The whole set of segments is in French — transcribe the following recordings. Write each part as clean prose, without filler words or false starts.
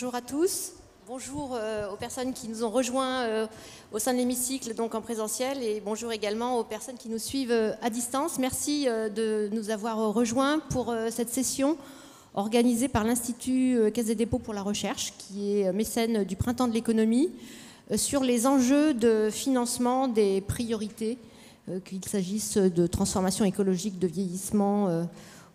Bonjour à tous. Bonjour aux personnes qui nous ont rejoints au sein de l'hémicycle, donc en présentiel, et bonjour également aux personnes qui nous suivent à distance. Merci de nous avoir rejoints pour cette session organisée par l'Institut Caisse des dépôts pour la recherche, qui est mécène du Printemps de l'économie, sur les enjeux de financement des priorités, qu'il s'agisse de transformation écologique, de vieillissement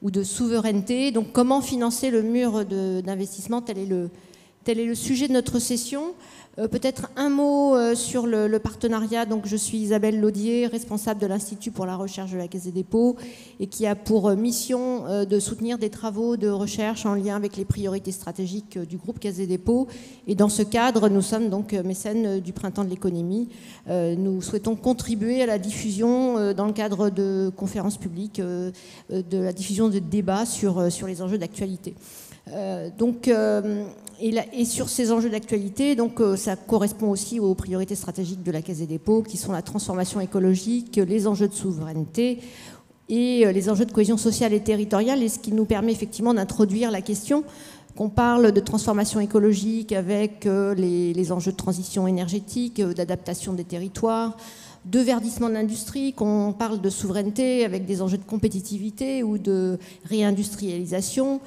ou de souveraineté. Donc comment financer le mur d'investissement, tel est le sujet de notre session. Peut-être un mot sur le partenariat. Donc, je suis Isabelle Laudier, responsable de l'Institut pour la recherche de la Caisse des dépôts et qui a pour mission de soutenir des travaux de recherche en lien avec les priorités stratégiques du groupe Caisse des dépôts. Et dans ce cadre, nous sommes donc mécènes du Printemps de l'économie. Nous souhaitons contribuer à la diffusion, dans le cadre de conférences publiques, de la diffusion de débats sur les enjeux d'actualité. Et sur ces enjeux d'actualité, donc ça correspond aussi aux priorités stratégiques de la Caisse des dépôts, qui sont la transformation écologique, les enjeux de souveraineté et les enjeux de cohésion sociale et territoriale, et ce qui nous permet effectivement d'introduire la question qu'on parle de transformation écologique avec les enjeux de transition énergétique, d'adaptation des territoires, de verdissement de l'industrie, qu'on parle de souveraineté avec des enjeux de compétitivité ou de réindustrialisation,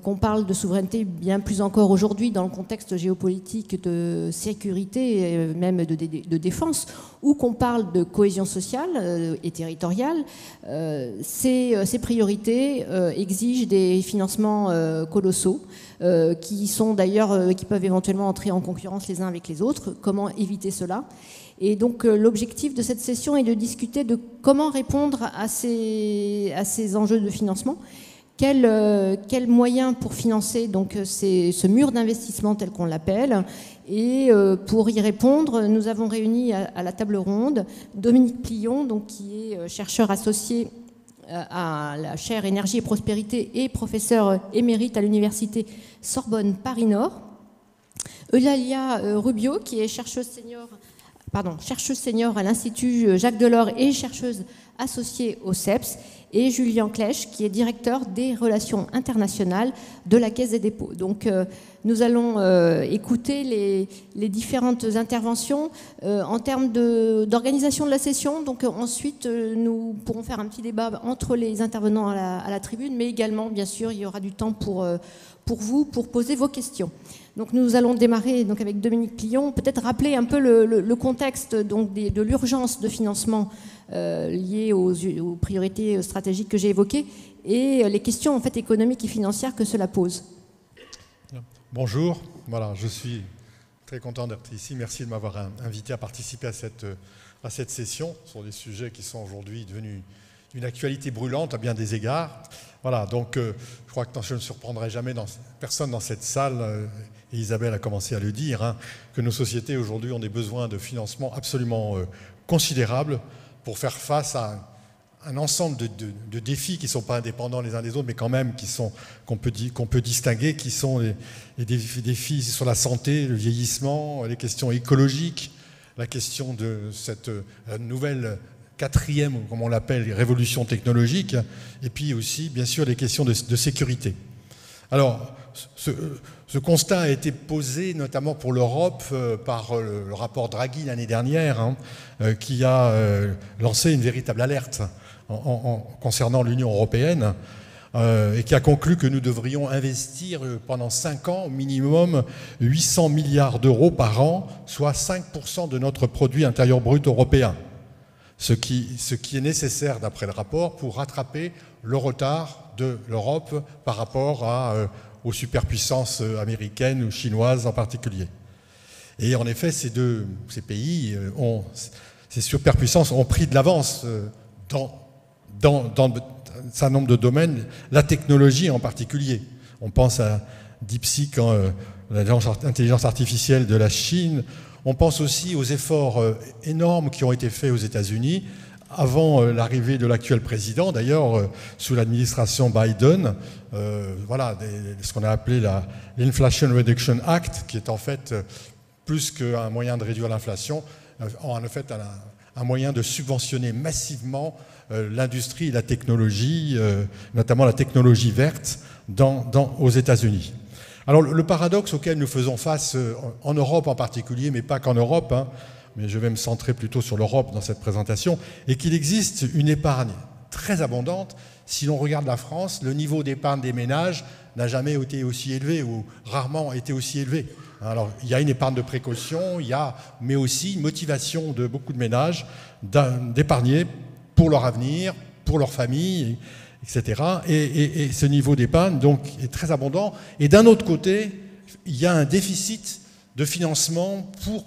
qu'on parle de souveraineté bien plus encore aujourd'hui dans le contexte géopolitique de sécurité, même de défense, ou qu'on parle de cohésion sociale et territoriale. Ces priorités exigent des financements colossaux qui sont d'ailleurs, qui peuvent éventuellement entrer en concurrence les uns avec les autres. Comment éviter cela ? Et donc l'objectif de cette session est de discuter de comment répondre à ces enjeux de financement. Quels moyens pour financer donc ce mur d'investissement tel qu'on l'appelle. Et pour y répondre, nous avons réuni à la table ronde Dominique Plillon, donc, qui est chercheur associé à la chaire Énergie et Prospérité et professeur émérite à l'université Sorbonne Paris-Nord. Eulalia Rubio, qui est chercheuse senior à l'Institut Jacques Delors et chercheuse associée au CEPS, et Julien Clèche, qui est directeur des relations internationales de la Caisse des dépôts. Donc nous allons écouter les différentes interventions en termes d'organisation de la session. Donc ensuite, nous pourrons faire un petit débat entre les intervenants à la tribune, mais également, bien sûr, il y aura du temps pour vous, pour poser vos questions. Donc nous allons démarrer donc avec Dominique Plillon, peut-être rappeler un peu le contexte donc de l'urgence de financement liée aux priorités stratégiques que j'ai évoquées et les questions en fait économiques et financières que cela pose. Bonjour, voilà, je suis très content d'être ici. Merci de m'avoir invité à participer à cette session sur des sujets qui sont aujourd'hui devenus une actualité brûlante à bien des égards. Voilà, donc je crois que je ne surprendrai jamais personne dans cette salle, et Isabelle a commencé à le dire, que nos sociétés aujourd'hui ont des besoins de financement absolument considérables pour faire face à un ensemble de défis qui ne sont pas indépendants les uns des autres, mais quand même qu'on peut distinguer, qui sont les défis sur la santé, le vieillissement, les questions écologiques, la question de cette nouvelle quatrième, comme on l'appelle, révolution technologique, et puis aussi, bien sûr, les questions de sécurité. Alors, ce constat a été posé notamment pour l'Europe par le rapport Draghi l'année dernière, qui a lancé une véritable alerte concernant l'Union européenne et qui a conclu que nous devrions investir pendant 5 ans au minimum 800 milliards d'euros par an, soit 5% de notre produit intérieur brut européen. Ce qui est nécessaire, d'après le rapport, pour rattraper le retard de l'Europe par rapport aux superpuissances américaines ou chinoises en particulier. Et en effet, ces pays, ces superpuissances ont pris de l'avance dans un certain nombre de domaines, la technologie en particulier. On pense à DeepSeek, l'intelligence artificielle de la Chine. On pense aussi aux efforts énormes qui ont été faits aux États-Unis avant l'arrivée de l'actuel président, d'ailleurs sous l'administration Biden, ce qu'on a appelé l'Inflation Reduction Act, qui est en fait plus qu'un moyen de réduire l'inflation, en fait un moyen de subventionner massivement l'industrie et la technologie, notamment la technologie verte, aux États-Unis. Alors le paradoxe auquel nous faisons face en Europe en particulier, mais pas qu'en Europe, hein, mais je vais me centrer plutôt sur l'Europe dans cette présentation, est qu'il existe une épargne très abondante. Si l'on regarde la France, le niveau d'épargne des ménages n'a jamais été aussi élevé ou rarement été aussi élevé. Alors, il y a une épargne de précaution, mais aussi une motivation de beaucoup de ménages d'épargner pour leur avenir, pour leur famille, etc. Et ce niveau d'épargne donc est très abondant. Et d'un autre côté, il y a un déficit de financement pour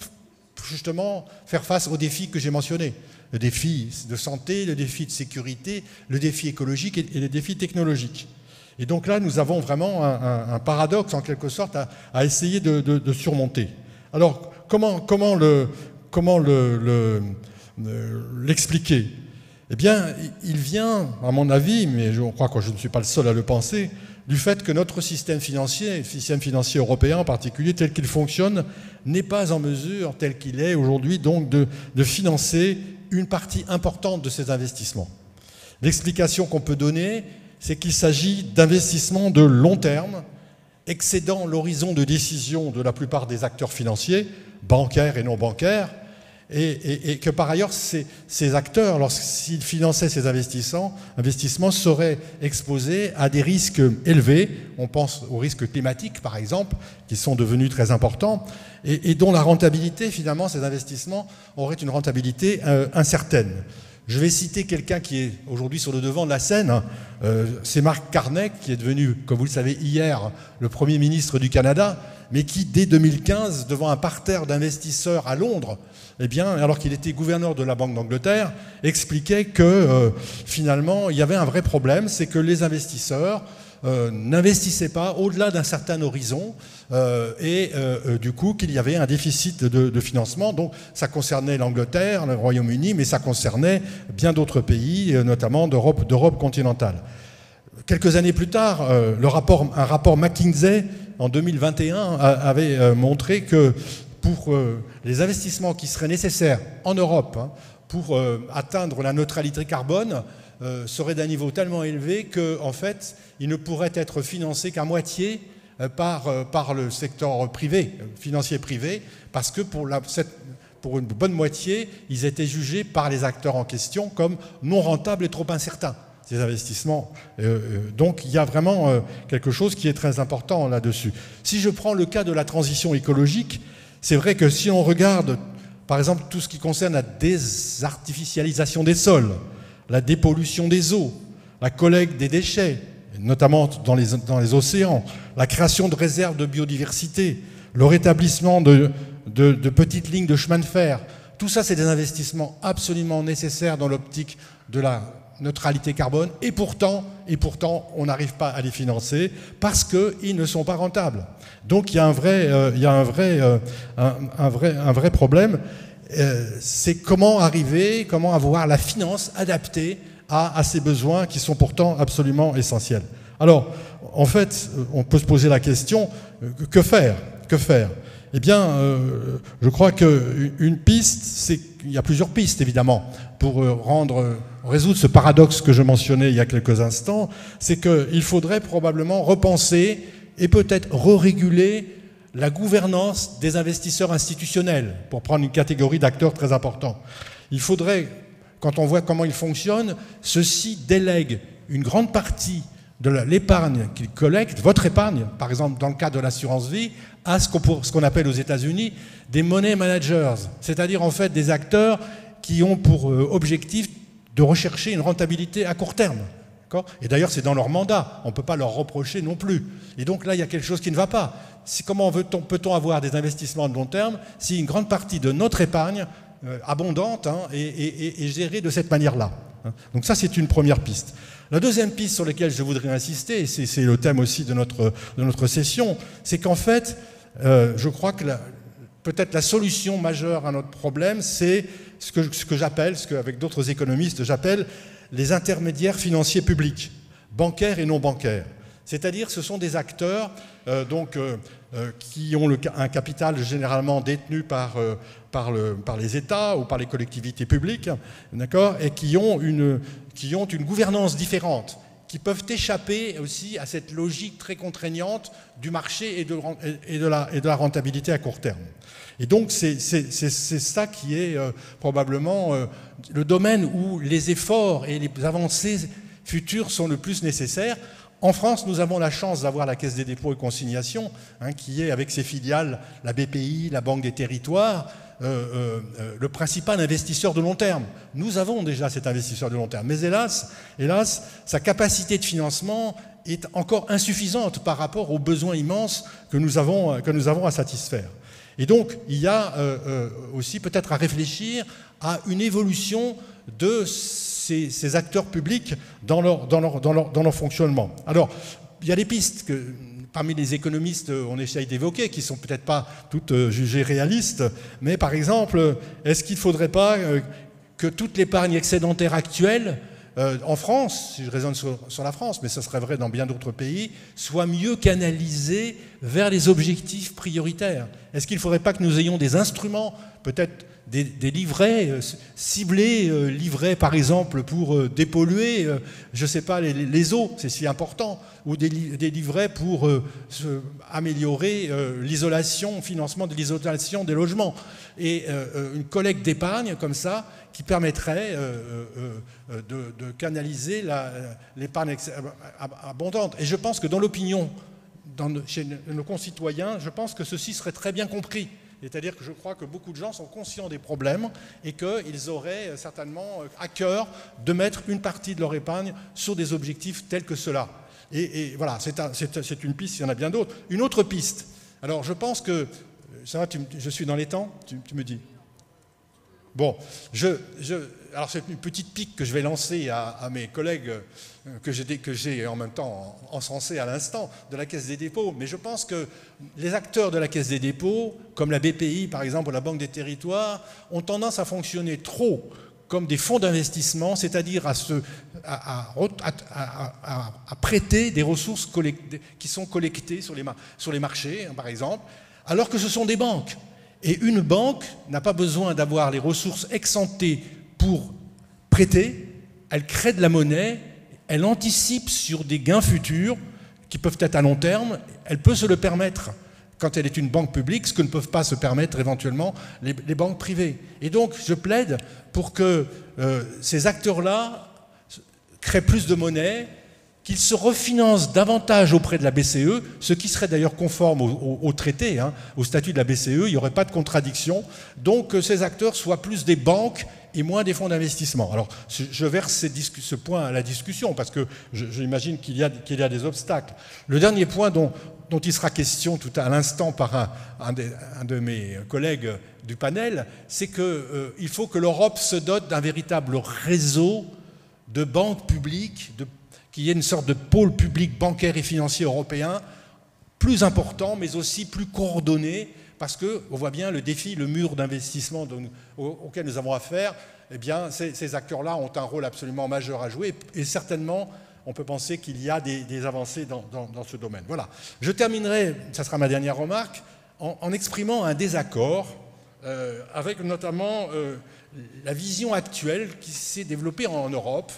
justement faire face aux défis que j'ai mentionnés. Le défi de santé, le défi de sécurité, le défi écologique et le défi technologique. Et donc là, nous avons vraiment un paradoxe, en quelque sorte, à essayer de surmonter. Alors, comment l'expliquer? Eh bien, il vient, à mon avis, mais je crois que je ne suis pas le seul à le penser, du fait que notre système financier, le système financier européen en particulier, tel qu'il fonctionne, n'est pas en mesure, tel qu'il est aujourd'hui, donc de financer une partie importante de ces investissements. L'explication qu'on peut donner, c'est qu'il s'agit d'investissements de long terme, excédant l'horizon de décision de la plupart des acteurs financiers, bancaires et non bancaires, et que par ailleurs, ces acteurs, lorsqu'ils finançaient ces investissements, seraient exposés à des risques élevés. On pense aux risques climatiques, par exemple, qui sont devenus très importants, et dont la rentabilité, finalement, ces investissements auraient une rentabilité incertaine. Je vais citer quelqu'un qui est aujourd'hui sur le devant de la scène, c'est Mark Carney, qui est devenu, comme vous le savez, hier, le Premier ministre du Canada, mais qui, dès 2015, devant un parterre d'investisseurs à Londres, eh bien, alors qu'il était gouverneur de la Banque d'Angleterre, expliquait que finalement, il y avait un vrai problème, c'est que les investisseurs n'investissaient pas au-delà d'un certain horizon du coup qu'il y avait un déficit de financement. Donc ça concernait l'Angleterre, le Royaume-Uni, mais ça concernait bien d'autres pays, notamment d'Europe continentale. Quelques années plus tard, un rapport McKinsey en 2021 avait montré que pour les investissements qui seraient nécessaires en Europe pour atteindre la neutralité carbone, serait d'un niveau tellement élevé qu'en fait, il ne pourrait être financé qu'à moitié par le secteur privé, financier privé, parce que pour une bonne moitié, ils étaient jugés par les acteurs en question comme non rentables et trop incertains, ces investissements. Donc il y a vraiment quelque chose qui est très important là-dessus. Si je prends le cas de la transition écologique, c'est vrai que si on regarde, par exemple, tout ce qui concerne la désartificialisation des sols, la dépollution des eaux, la collecte des déchets, notamment dans les océans, la création de réserves de biodiversité, le rétablissement de petites lignes de chemin de fer, tout ça, c'est des investissements absolument nécessaires dans l'optique de la neutralité carbone, et pourtant on n'arrive pas à les financer parce qu'ils ne sont pas rentables. Donc il y a un vrai problème. C'est comment avoir la finance adaptée à ces besoins qui sont pourtant absolument essentiels. Alors, en fait, on peut se poser la question, que faire? Eh bien, je crois qu'une piste, il y a plusieurs pistes évidemment pour résoudre ce paradoxe que je mentionnais il y a quelques instants, c'est qu'il faudrait probablement repenser et peut-être re-réguler la gouvernance des investisseurs institutionnels, pour prendre une catégorie d'acteurs très importants. Il faudrait, quand on voit comment ils fonctionnent, ceux-ci délèguent une grande partie de l'épargne qu'ils collectent, votre épargne, par exemple dans le cas de l'assurance vie, à ce qu'on appelle aux États-Unis des money managers, c'est-à-dire en fait des acteurs qui ont pour objectif de rechercher une rentabilité à court terme. Et d'ailleurs, c'est dans leur mandat, on ne peut pas leur reprocher non plus. Et donc là, il y a quelque chose qui ne va pas. Comment peut-on avoir des investissements de long terme si une grande partie de notre épargne abondante est gérée de cette manière-là? Donc ça, c'est une première piste. La deuxième piste sur laquelle je voudrais insister, et c'est le thème aussi de notre session, c'est qu'en fait, je crois que peut-être la solution majeure à notre problème, c'est ce que j'appelle, ce qu'avec d'autres économistes j'appelle les intermédiaires financiers publics, bancaires et non bancaires. C'est-à-dire ce sont des acteurs qui ont un capital généralement détenu par les États ou par les collectivités publiques, d'accord, et qui ont une gouvernance différente, qui peuvent échapper aussi à cette logique très contraignante du marché et de la rentabilité à court terme. Et donc c'est ça qui est probablement le domaine où les efforts et les avancées futures sont le plus nécessaires. En France, nous avons la chance d'avoir la Caisse des dépôts et consignations, qui est, avec ses filiales, la BPI, la Banque des Territoires, le principal investisseur de long terme. Nous avons déjà cet investisseur de long terme. Mais hélas, sa capacité de financement est encore insuffisante par rapport aux besoins immenses que nous avons à satisfaire. Et donc, il y a aussi peut-être à réfléchir à une évolution de ces acteurs publics dans leur fonctionnement. Alors, il y a des pistes que, parmi les économistes, on essaye d'évoquer, qui ne sont peut-être pas toutes jugées réalistes, mais par exemple, est-ce qu'il ne faudrait pas que toute l'épargne excédentaire actuelle en France, si je raisonne sur la France, mais ça serait vrai dans bien d'autres pays, soit mieux canalisée vers les objectifs prioritaires? Est-ce qu'il ne faudrait pas que nous ayons des instruments, peut-être des livrets ciblés, livrets par exemple pour dépolluer, je ne sais pas, les eaux, c'est si important, ou des livrets pour améliorer l'isolation, financement de l'isolation des logements, et une collecte d'épargne comme ça qui permettrait de canaliser l'épargne abondante. Et je pense que dans l'opinion, chez nos concitoyens, je pense que ceci serait très bien compris. C'est-à-dire que je crois que beaucoup de gens sont conscients des problèmes et qu'ils auraient certainement à cœur de mettre une partie de leur épargne sur des objectifs tels que cela. Et voilà, c'est une piste, il y en a bien d'autres. Une autre piste, alors je pense que... Ça va, je suis dans les temps, tu me dis. Bon, alors c'est une petite pique que je vais lancer à mes collègues que j'ai en même temps encensés à l'instant de la Caisse des dépôts, mais je pense que les acteurs de la Caisse des dépôts, comme la BPI par exemple, ou la Banque des Territoires, ont tendance à fonctionner trop comme des fonds d'investissement, c'est-à-dire à prêter des ressources qui sont collectées sur les marchés, par exemple, alors que ce sont des banques. Et une banque n'a pas besoin d'avoir les ressources ex-ante pour prêter, elle crée de la monnaie, elle anticipe sur des gains futurs qui peuvent être à long terme, elle peut se le permettre quand elle est une banque publique, ce que ne peuvent pas se permettre éventuellement les banques privées. Et donc je plaide pour que ces acteurs-là créent plus de monnaie, qu'ils se refinancent davantage auprès de la BCE, ce qui serait d'ailleurs conforme au traité, au statut de la BCE, il n'y aurait pas de contradiction. Donc que ces acteurs soient plus des banques et moins des fonds d'investissement. Alors je verse ce point à la discussion parce que j'imagine qu'il y a des obstacles. Le dernier point dont il sera question tout à l'instant par un de mes collègues du panel, c'est qu'il faut que l'Europe se dote d'un véritable réseau de banques publiques, qu'il y ait une sorte de pôle public bancaire et financier européen plus important, mais aussi plus coordonné, parce qu'on voit bien le défi, le mur d'investissement auquel nous avons affaire, eh bien, ces acteurs-là ont un rôle absolument majeur à jouer, et certainement, on peut penser qu'il y a des avancées dans ce domaine. Voilà. Je terminerai, ça sera ma dernière remarque, en exprimant un désaccord avec notamment la vision actuelle qui s'est développée en Europe,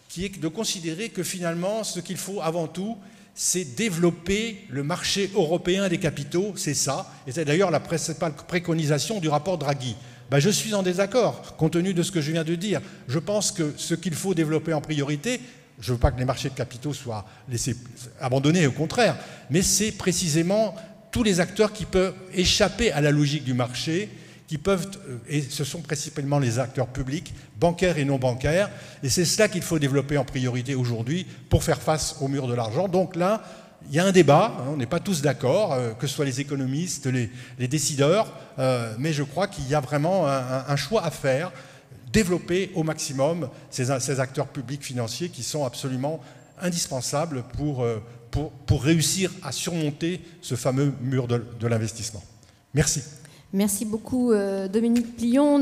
qui est de considérer que finalement, ce qu'il faut avant tout, c'est développer le marché européen des capitaux, c'est ça, et c'est d'ailleurs la principale préconisation du rapport Draghi. Ben, je suis en désaccord, compte tenu de ce que je viens de dire. Je pense que ce qu'il faut développer en priorité, je ne veux pas que les marchés de capitaux soient laissés abandonnés, au contraire, mais c'est précisément tous les acteurs qui peuvent échapper à la logique du marché, qui peuvent, et ce sont principalement les acteurs publics, bancaires et non bancaires, et c'est cela qu'il faut développer en priorité aujourd'hui pour faire face au mur de l'argent. Donc là, il y a un débat, on n'est pas tous d'accord, que ce soit les économistes, les décideurs, mais je crois qu'il y a vraiment un choix à faire, développer au maximum ces acteurs publics financiers qui sont absolument indispensables pour réussir à surmonter ce fameux mur de l'investissement. Merci. Merci beaucoup Dominique Plion.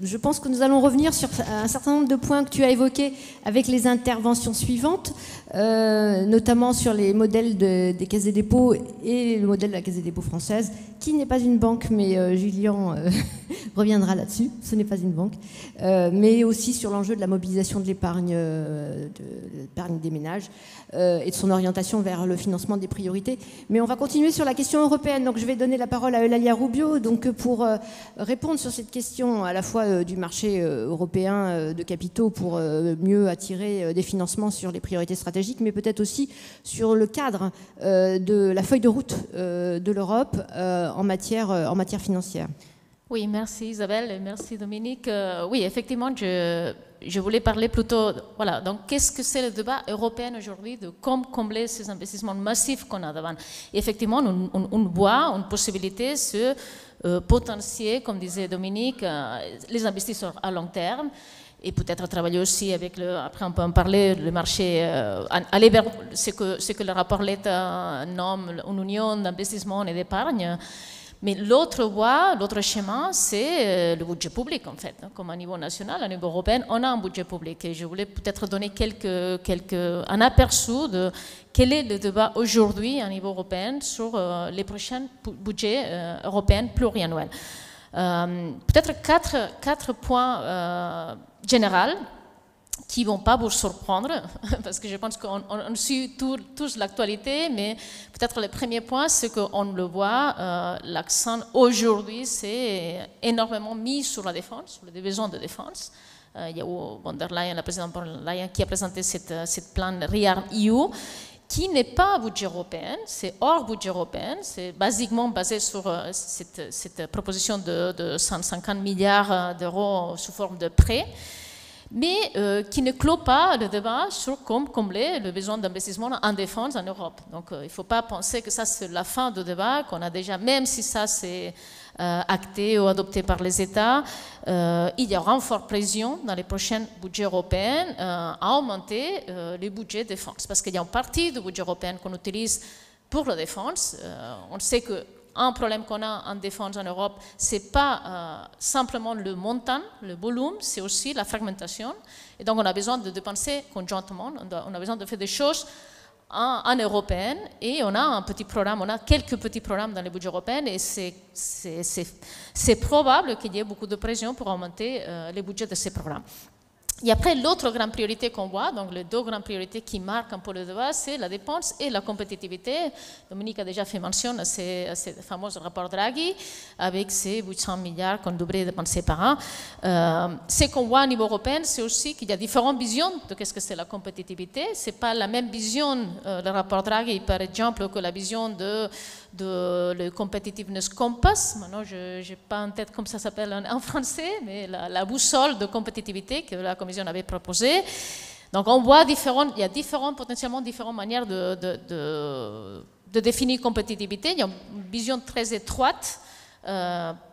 je pense que nous allons revenir sur un certain nombre de points que tu as évoqués avec les interventions suivantes, notamment sur les modèles des caisses des dépôts et le modèle de la Caisse des dépôts française, qui n'est pas une banque, mais Julien reviendra là-dessus, ce n'est pas une banque, mais aussi sur l'enjeu de la mobilisation de l'épargne des ménages et de son orientation vers le financement des priorités. Mais on va continuer sur la question européenne, donc je vais donner la parole à Eulalia Rubio donc pour répondre sur cette question à la fois du marché européen de capitaux pour mieux attirer des financements sur les priorités stratégiques, mais peut-être aussi sur le cadre de la feuille de route de l'Europe en matière financière. Oui, merci Isabelle et merci Dominique. Oui, effectivement, je voulais parler plutôt, voilà, donc qu'est-ce que c'est le débat européen aujourd'hui de comment combler ces investissements massifs qu'on a devant. Et effectivement, on voit une possibilité sur potentier, comme disait Dominique, les investisseurs à long terme. Et peut-être travailler aussi avec après on peut en parler, le marché, ce que le rapport l'État nomme une union d'investissement et d'épargne. Mais l'autre voie, l'autre chemin, c'est le budget public en fait. Comme à niveau national, à niveau européen, on a un budget public. Et je voulais peut-être donner un aperçu de quel est le débat aujourd'hui à niveau européen sur les prochains budgets européens pluriannuels. Peut-être quatre points généraux qui ne vont pas vous surprendre, parce que je pense qu'on suit tous l'actualité, mais peut-être le premier point, c'est qu'on le voit, l'accent aujourd'hui, c'est énormément mis sur la défense, sur les besoins de défense. Il y a eu von der Leyen, la présidente von der Leyen, qui a présenté cette plan ReArm-EU, qui n'est pas un budget européen, c'est hors budget européen, c'est basiquement basé sur cette proposition de 150 milliards d'euros sous forme de prêts, mais qui ne clôt pas le débat sur comment combler le besoin d'investissement en défense en Europe. Donc il ne faut pas penser que ça c'est la fin du débat, qu'on a déjà, même si ça c'est acté ou adopté par les États, il y aura une forte pression dans les prochains budgets européens à augmenter les budgets de défense. Parce qu'il y a une partie du budget européen qu'on utilise pour la défense. On sait que un problème qu'on a en défense en Europe, ce n'est pas simplement le montant, le volume, c'est aussi la fragmentation. Et donc, on a besoin de dépenser conjointement, on a besoin de faire des choses en européen, et on a un petit programme, on a quelques petits programmes dans les budgets européens, et c'est probable qu'il y ait beaucoup de pression pour augmenter les budgets de ces programmes. Et après, l'autre grande priorité qu'on voit, donc les deux grandes priorités qui marquent un peu le débat, c'est la dépense et la compétitivité. Dominique a déjà fait mention à ce fameux rapport Draghi, avec ces 800 milliards qu'on devrait dépenser par an. Ce qu'on voit au niveau européen, c'est aussi qu'il y a différentes visions de ce que c'est la compétitivité. Ce n'est pas la même vision, le rapport Draghi, par exemple, que la vision de le Competitiveness Compass. Maintenant, je n'ai pas en tête comment ça s'appelle en français, mais la boussole de compétitivité que la Commission avait proposée. Donc, on voit il y a potentiellement différentes manières de définir compétitivité. Il y a une vision très étroite,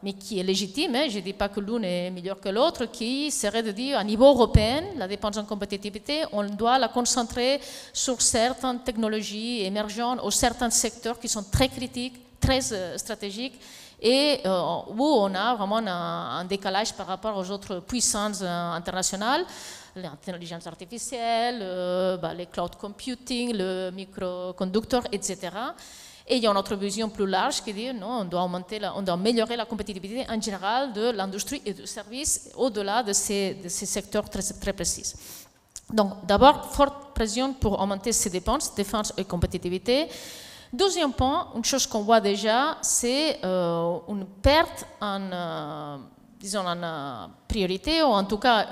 mais qui est légitime. Je ne dis pas que l'une est meilleure que l'autre, qui serait de dire, à niveau européen, la dépense en compétitivité, on doit la concentrer sur certaines technologies émergentes ou certains secteurs qui sont très critiques, très stratégiques, et où on a vraiment un décalage par rapport aux autres puissances internationales, l'intelligence artificielle, les cloud computing, le microconducteur, etc. Et il y a une autre vision plus large qui dit non, on doit améliorer la compétitivité en général de l'industrie et du service au-delà de ces secteurs très, très précis. Donc d'abord, forte pression pour augmenter ces dépenses, défense et compétitivité. Deuxième point, une chose qu'on voit déjà, c'est une perte en priorité, ou en tout cas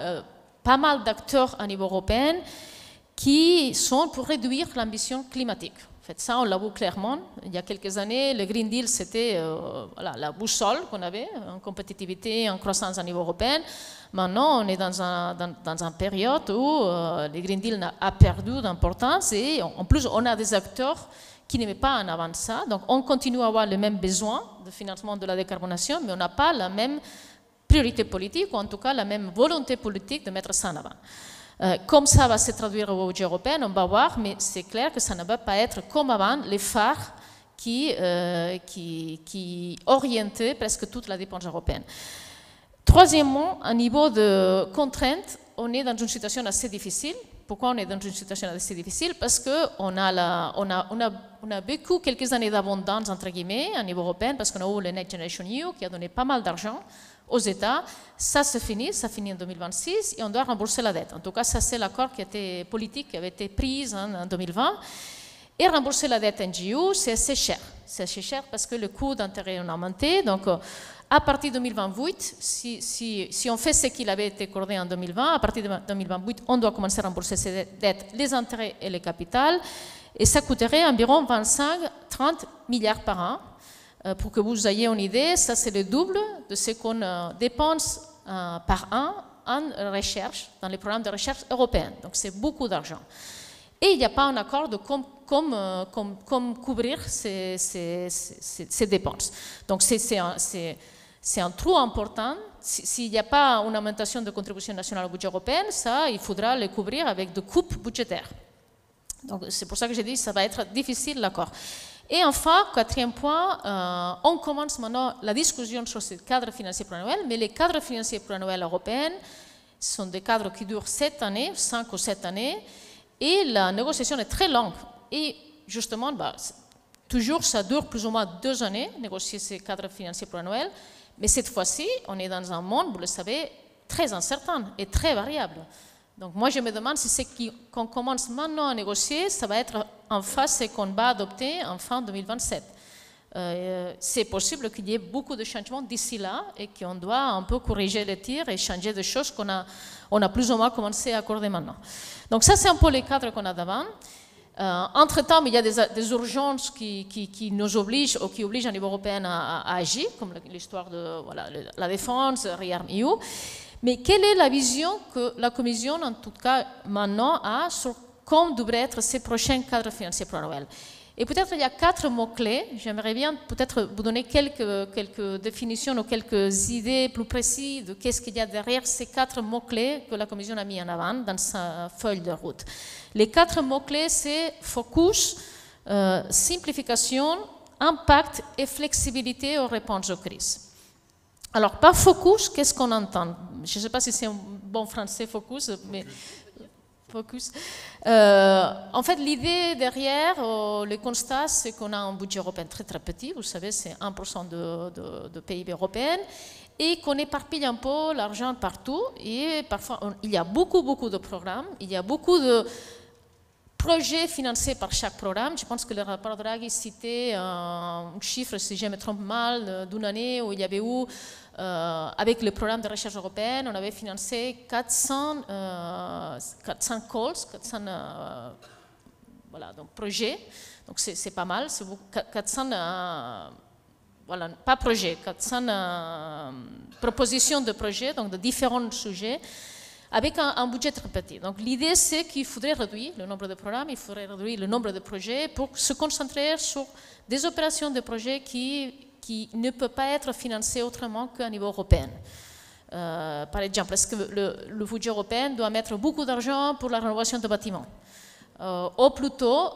pas mal d'acteurs à niveau européen qui sont pour réduire l'ambition climatique. En fait, ça, on l'a vu clairement. Il y a quelques années, le Green Deal, c'était la boussole qu'on avait en compétitivité, en croissance à niveau européen. Maintenant, on est dans une période où le Green Deal a perdu d'importance, et en plus, on a des acteurs qui ne mettent pas en avant ça. Donc, on continue à avoir le même besoin de financement de la décarbonation, mais on n'a pas la même priorité politique, ou en tout cas la même volonté politique de mettre ça en avant. Comme ça va se traduire au budget européen, on va voir, mais c'est clair que ça ne va pas être comme avant les phares qui orientaient presque toute la dépense européenne. Troisièmement, à niveau de contraintes, on est dans une situation assez difficile. Pourquoi on est dans une situation assez difficile? Parce qu'on a vécu quelques années d'abondance, entre guillemets, à niveau européen, parce qu'on a eu le Next Generation EU qui a donné pas mal d'argent aux États. Ça se finit, ça finit en 2026 et on doit rembourser la dette. En tout cas, ça c'est l'accord qui a été politique, qui avait été pris en 2020. Et rembourser la dette NGU, c'est assez cher. C'est assez cher parce que le coût d'intérêt a augmenté. Donc, à partir de 2028, si on fait ce qu'il avait été accordé en 2020, à partir de 2028, on doit commencer à rembourser ces dettes, les intérêts et les capitales. Et ça coûterait environ 25-30 milliards par an. Pour que vous ayez une idée, ça c'est le double de ce qu'on dépense par an en recherche, dans les programmes de recherche européens. Donc c'est beaucoup d'argent. Et il n'y a pas un accord de comme couvrir ces dépenses. Donc c'est un trou important. S'il n'y a pas une augmentation de contribution nationale au budget européen, ça, il faudra le couvrir avec des coupes budgétaires. Donc c'est pour ça que j'ai dit que ça va être difficile l'accord. Et enfin, quatrième point, on commence maintenant la discussion sur ce cadre financier pluriannuel, mais les cadres financiers pluriannuels européens sont des cadres qui durent 7 années, 5 ou 7 années, et la négociation est très longue. Et justement, toujours ça dure plus ou moins 2 années, négocier ces cadres financiers pluriannuels, mais cette fois-ci, on est dans un monde, vous le savez, très incertain et très variable. Donc moi, je me demande si ce qu'on commence maintenant à négocier, ça va être en face ce qu'on va adopter en fin 2027. C'est possible qu'il y ait beaucoup de changements d'ici là et qu'on doit un peu corriger les tirs et changer des choses qu'on a plus ou moins commencé à accorder maintenant. Donc ça, c'est un peu les cadres qu'on a devant. Entre-temps, il y a des urgences qui nous obligent ou qui obligent à niveau européen à agir, comme l'histoire de la défense, ReArmEU. Mais quelle est la vision que la Commission, en tout cas maintenant, a sur comment devraient être ces prochains cadres financiers pluriannuels? Et peut-être il y a 4 mots-clés. J'aimerais bien peut-être vous donner quelques définitions ou quelques idées plus précises de qu'est-ce qu'il y a derrière ces 4 mots-clés que la Commission a mis en avant dans sa feuille de route. Les 4 mots-clés, c'est focus, simplification, impact et flexibilité aux réponses aux crises. Alors, par focus, qu'est-ce qu'on entend? Je ne sais pas si c'est un bon français, focus, mais focus. En fait, l'idée derrière, le constat, c'est qu'on a un budget européen très très petit, vous savez, c'est 1% de PIB européen, et qu'on éparpille un peu l'argent partout, et parfois, il y a beaucoup de programmes, il y a beaucoup de projets financés par chaque programme. Je pense que le rapport Draghi citait un chiffre, si je me trompe mal, d'une année où il y avait eu, avec le programme de recherche européenne, on avait financé 400 calls, 400 donc projets. Donc c'est pas mal, c'est 400, pas projets, 400 propositions de projets, donc de différents sujets, avec un budget très petit. Donc l'idée, c'est qu'il faudrait réduire le nombre de programmes, il faudrait réduire le nombre de projets pour se concentrer sur des opérations de projets qui ne peuvent pas être financées autrement qu'à niveau européen. Par exemple, est-ce que le budget européen doit mettre beaucoup d'argent pour la rénovation de bâtiments? Ou plutôt,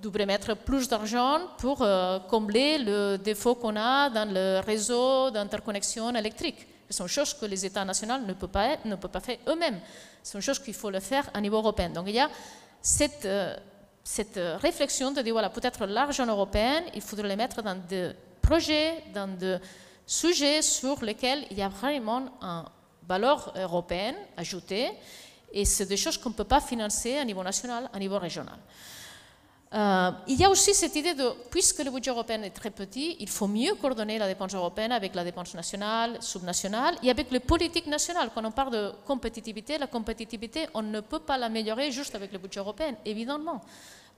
devrait mettre plus d'argent pour combler le défaut qu'on a dans le réseau d'interconnexion électrique. Ce sont choses que les États nationaux ne peuvent pas faire eux-mêmes. Ce sont choses qu'il faut le faire à niveau européen. Donc il y a cette réflexion de dire, voilà, peut-être l'argent européen, il faudrait le mettre dans des projets, dans des sujets sur lesquels il y a vraiment une valeur européenne ajoutée, et c'est des choses qu'on ne peut pas financer à niveau national, à niveau régional. Il y a aussi cette idée de, puisque le budget européen est très petit, il faut mieux coordonner la dépense européenne avec la dépense nationale, subnationale et avec les politiques nationales. Quand on parle de compétitivité, la compétitivité, on ne peut pas l'améliorer juste avec le budget européen, évidemment.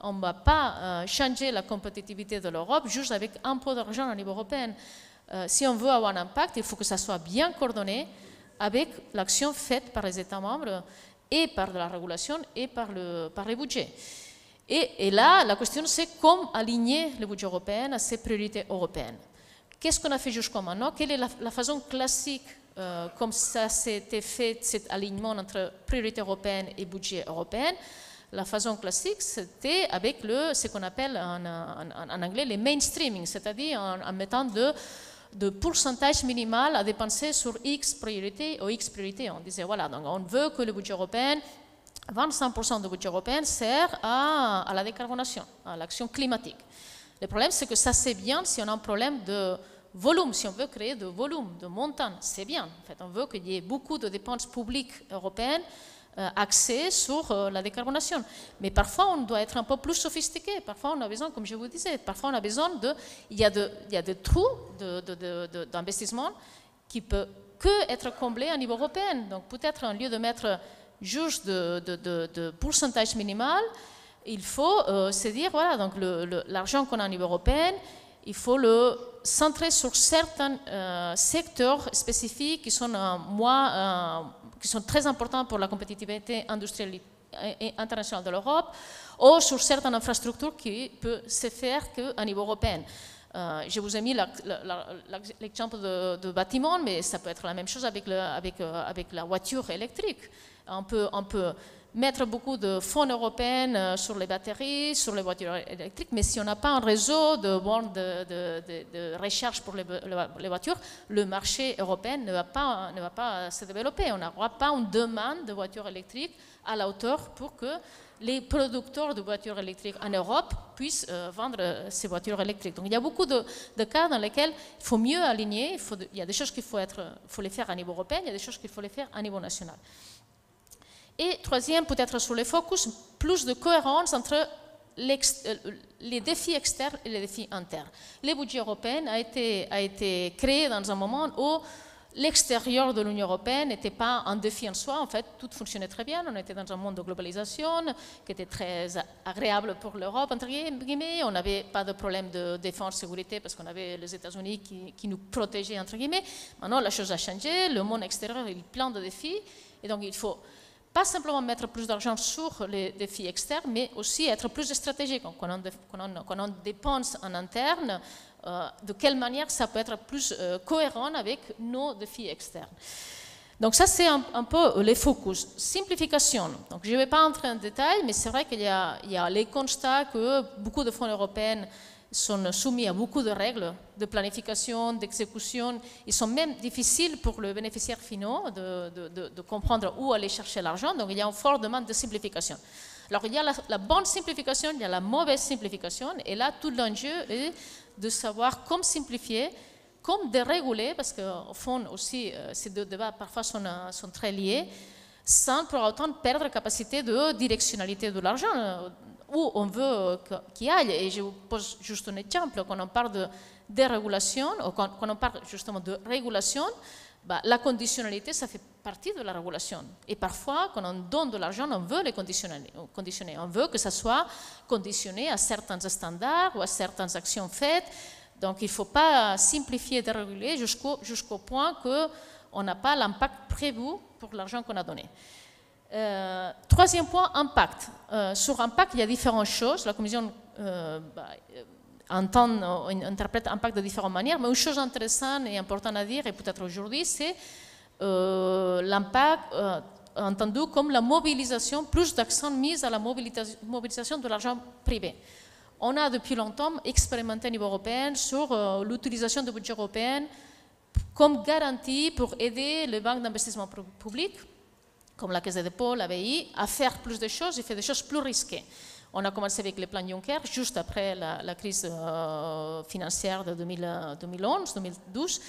On ne va pas changer la compétitivité de l'Europe juste avec un peu d'argent au niveau européen. Si on veut avoir un impact, il faut que ça soit bien coordonné avec l'action faite par les États membres et par la régulation et par les budgets. Et là, la question, c'est comment aligner le budget européen à ces priorités européennes. Qu'est-ce qu'on a fait jusqu'à maintenant? Quelle est la façon classique, comme ça s'était fait, cet alignement entre priorités européennes et budget européen? La façon classique, c'était avec ce qu'on appelle en anglais le mainstreaming, c'est-à-dire en mettant de pourcentage minimal à dépenser sur X priorité ou X priorité. On disait, voilà, donc on veut que le budget européen, 25% du budget européen sert à la décarbonation, à l'action climatique. Le problème, c'est que ça, c'est bien si on a un problème de volume, si on veut créer de volume, de montant, c'est bien. En fait, on veut qu'il y ait beaucoup de dépenses publiques européennes axées sur la décarbonation. Mais parfois, on doit être un peu plus sophistiqué. Parfois, on a besoin, comme je vous disais, parfois on a besoin de... Il y a des trous d'investissement qui ne peuvent que être comblés à niveau européen. Donc, peut-être, au lieu de mettre juste de pourcentage minimal, il faut se dire, voilà, donc l'argent qu'on a au niveau européen, il faut le centrer sur certains secteurs spécifiques qui sont qui sont très importants pour la compétitivité industrielle et internationale de l'Europe, ou sur certaines infrastructures qui peuvent se faire qu'à niveau européen. Je vous ai mis l'exemple de bâtiment, mais ça peut être la même chose avec la voiture électrique. On peut mettre beaucoup de fonds européens sur les batteries, sur les voitures électriques, mais si on n'a pas un réseau de bornes de recherche pour les voitures, le marché européen ne va pas se développer. On n'aura pas une demande de voitures électriques à la hauteur pour que les producteurs de voitures électriques en Europe puissent vendre ces voitures électriques. Donc il y a beaucoup de cas dans lesquels il faut mieux aligner, il y a des choses qu'il faut les faire à niveau européen, il y a des choses qu'il faut les faire à niveau national. Et troisième, peut-être sur les focus, plus de cohérence entre les défis externes et les défis internes. Le budget européen a été créé dans un moment où l'extérieur de l'Union européenne n'était pas un défi en soi. En fait, tout fonctionnait très bien. On était dans un monde de globalisation qui était très agréable pour l'Europe, entre guillemets. On n'avait pas de problème de défense, sécurité, parce qu'on avait les États-Unis qui nous protégeaient, entre guillemets. Maintenant, la chose a changé. Le monde extérieur est plein de défis. Et donc, il faut pas simplement mettre plus d'argent sur les défis externes, mais aussi être plus stratégique. Quand on dépense en interne, de quelle manière ça peut être plus cohérent avec nos défis externes. Donc ça, c'est un peu les focus. Simplification. Donc, je ne vais pas entrer en détail, mais c'est vrai qu'il y a les constats que beaucoup de fonds européens sont soumis à beaucoup de règles de planification, d'exécution. Ils sont même difficiles pour le bénéficiaire final de comprendre où aller chercher l'argent. Donc, il y a une forte demande de simplification. Alors, il y a la bonne simplification, il y a la mauvaise simplification. Et là, tout l'enjeu est de savoir comment simplifier, comment déréguler, parce qu'au fond aussi, ces deux débats parfois sont très liés, sans pour autant perdre la capacité de directionnalité de l'argent, où on veut qu'il aille. Et je vous pose juste un exemple. Quand on parle de dérégulation, ou quand on parle justement de régulation, la conditionnalité, ça fait partie de la régulation. Et parfois, quand on donne de l'argent, on veut les conditionner. On veut que ça soit conditionné à certains standards ou à certaines actions faites. Donc, il ne faut pas simplifier et déréguler jusqu'au point qu'on n'a pas l'impact prévu pour l'argent qu'on a donné. Troisième point, impact. Sur impact, il y a différentes choses. La Commission interprète impact de différentes manières, mais une chose intéressante et importante à dire, et peut-être aujourd'hui, c'est l'impact entendu comme la mobilisation, plus d'accent mis à la mobilisation de l'argent privé. On a depuis longtemps expérimenté au niveau européen sur l'utilisation du budget européen comme garantie pour aider les banques d'investissement public, comme la Caisse des dépôts, la BI, à faire plus de choses et faire des choses plus risquées. On a commencé avec le plan Juncker, juste après la crise financière de 2011-2012.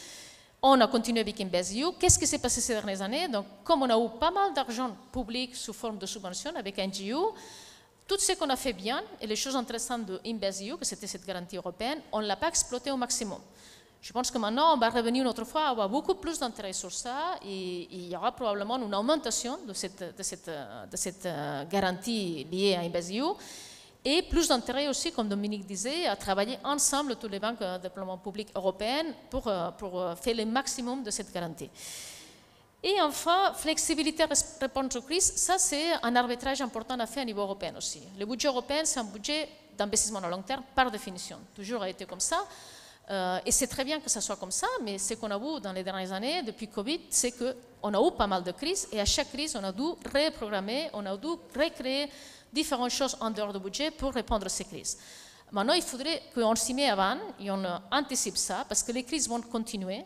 On a continué avec InvestEU. Qu'est-ce qui s'est passé ces dernières années? Donc, comme on a eu pas mal d'argent public sous forme de subventions avec NGU, tout ce qu'on a fait bien, et les choses intéressantes de InvestEU, que c'était cette garantie européenne, on ne l'a pas exploité au maximum. Je pense que maintenant, on va revenir une autre fois à avoir beaucoup plus d'intérêt sur ça et il y aura probablement une augmentation de cette garantie liée à InvestEU et plus d'intérêt aussi, comme Dominique disait, à travailler ensemble, toutes les banques de développement public européennes pour faire le maximum de cette garantie. Et enfin, flexibilité réponse aux crises, ça c'est un arbitrage important à faire au niveau européen aussi. Le budget européen, c'est un budget d'investissement à long terme par définition, toujours a été comme ça. Et c'est très bien que ça soit comme ça, mais ce qu'on a vu dans les dernières années, depuis Covid, c'est qu'on a eu pas mal de crises et à chaque crise, on a dû reprogrammer, on a dû recréer différentes choses en dehors du budget pour répondre à ces crises. Maintenant, il faudrait qu'on s'y mette avant et on anticipe ça, parce que les crises vont continuer,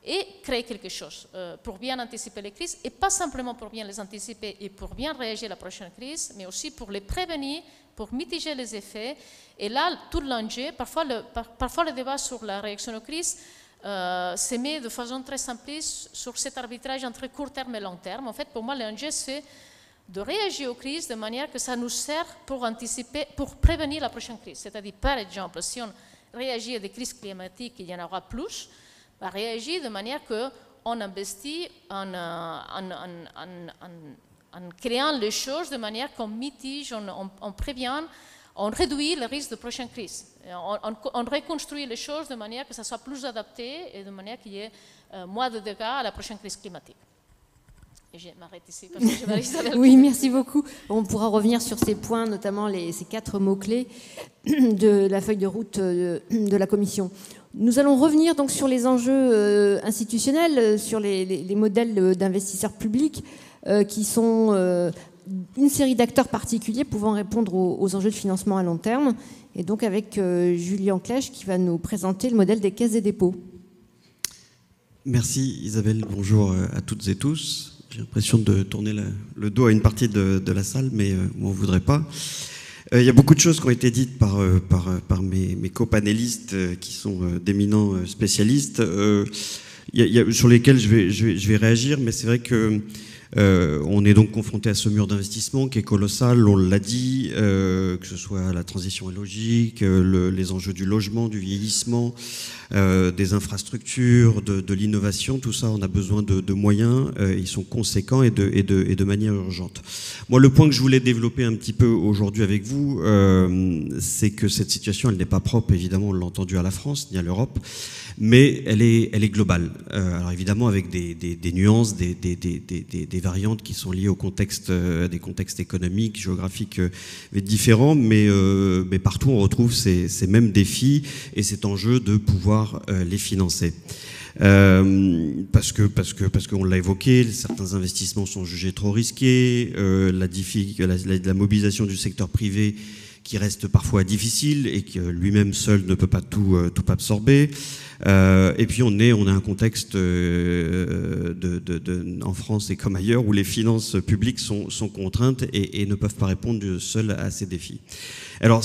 et créer quelque chose pour bien anticiper les crises, et pas simplement pour bien les anticiper et pour bien réagir à la prochaine crise, mais aussi pour les prévenir, pour mitiger les effets. Et là, tout l'enjeu, parfois le débat sur la réaction aux crises se met de façon très simpliste sur cet arbitrage entre court terme et long terme. En fait, pour moi, l'enjeu, c'est de réagir aux crises de manière que ça nous sert pour anticiper, pour prévenir la prochaine crise. C'est-à-dire, par exemple, si on réagit à des crises climatiques, il y en aura plus, à réagir de manière qu'on investit en créant les choses de manière qu'on mitige, on prévient, on réduit le risque de prochaine crise. On reconstruit les choses de manière que ça soit plus adapté et de manière qu'il y ait moins de dégâts à la prochaine crise climatique. Et je m'arrête ici parce que je vais Isabelle. Oui, merci beaucoup. On pourra revenir sur ces points, notamment ces 4 mots-clés de la feuille de route de la Commission. Nous allons revenir donc sur les enjeux institutionnels, sur les modèles d'investisseurs publics qui sont une série d'acteurs particuliers pouvant répondre aux enjeux de financement à long terme. Et donc avec Julien Clèche qui va nous présenter le modèle des caisses des dépôts. Merci Isabelle, bonjour à toutes et tous. J'ai l'impression de tourner le dos à une partie de la salle, mais on ne voudrait pas. Il y a beaucoup de choses qui ont été dites par mes copanélistes qui sont d'éminents spécialistes, sur lesquels je vais réagir, mais c'est vrai que on est donc confronté à ce mur d'investissement qui est colossal, on l'a dit, que ce soit la transition écologique, les enjeux du logement, du vieillissement, des infrastructures, de l'innovation, tout ça, on a besoin de moyens, ils sont conséquents et de manière urgente. Moi, le point que je voulais développer un petit peu aujourd'hui avec vous, c'est que cette situation, elle n'est pas propre, évidemment, on l'a entendu à la France, ni à l'Europe, mais elle est globale. Alors évidemment, avec des nuances, des variantes qui sont liées au contexte, des contextes économiques, géographiques différents, mais partout on retrouve ces mêmes défis et cet enjeu de pouvoir les financer. Parce qu'on l'a évoqué, certains investissements sont jugés trop risqués, la mobilisation du secteur privé qui reste parfois difficile et que lui-même seul ne peut pas tout absorber. Et puis on a un contexte en France et comme ailleurs où les finances publiques sont contraintes et ne peuvent pas répondre seules à ces défis. Alors,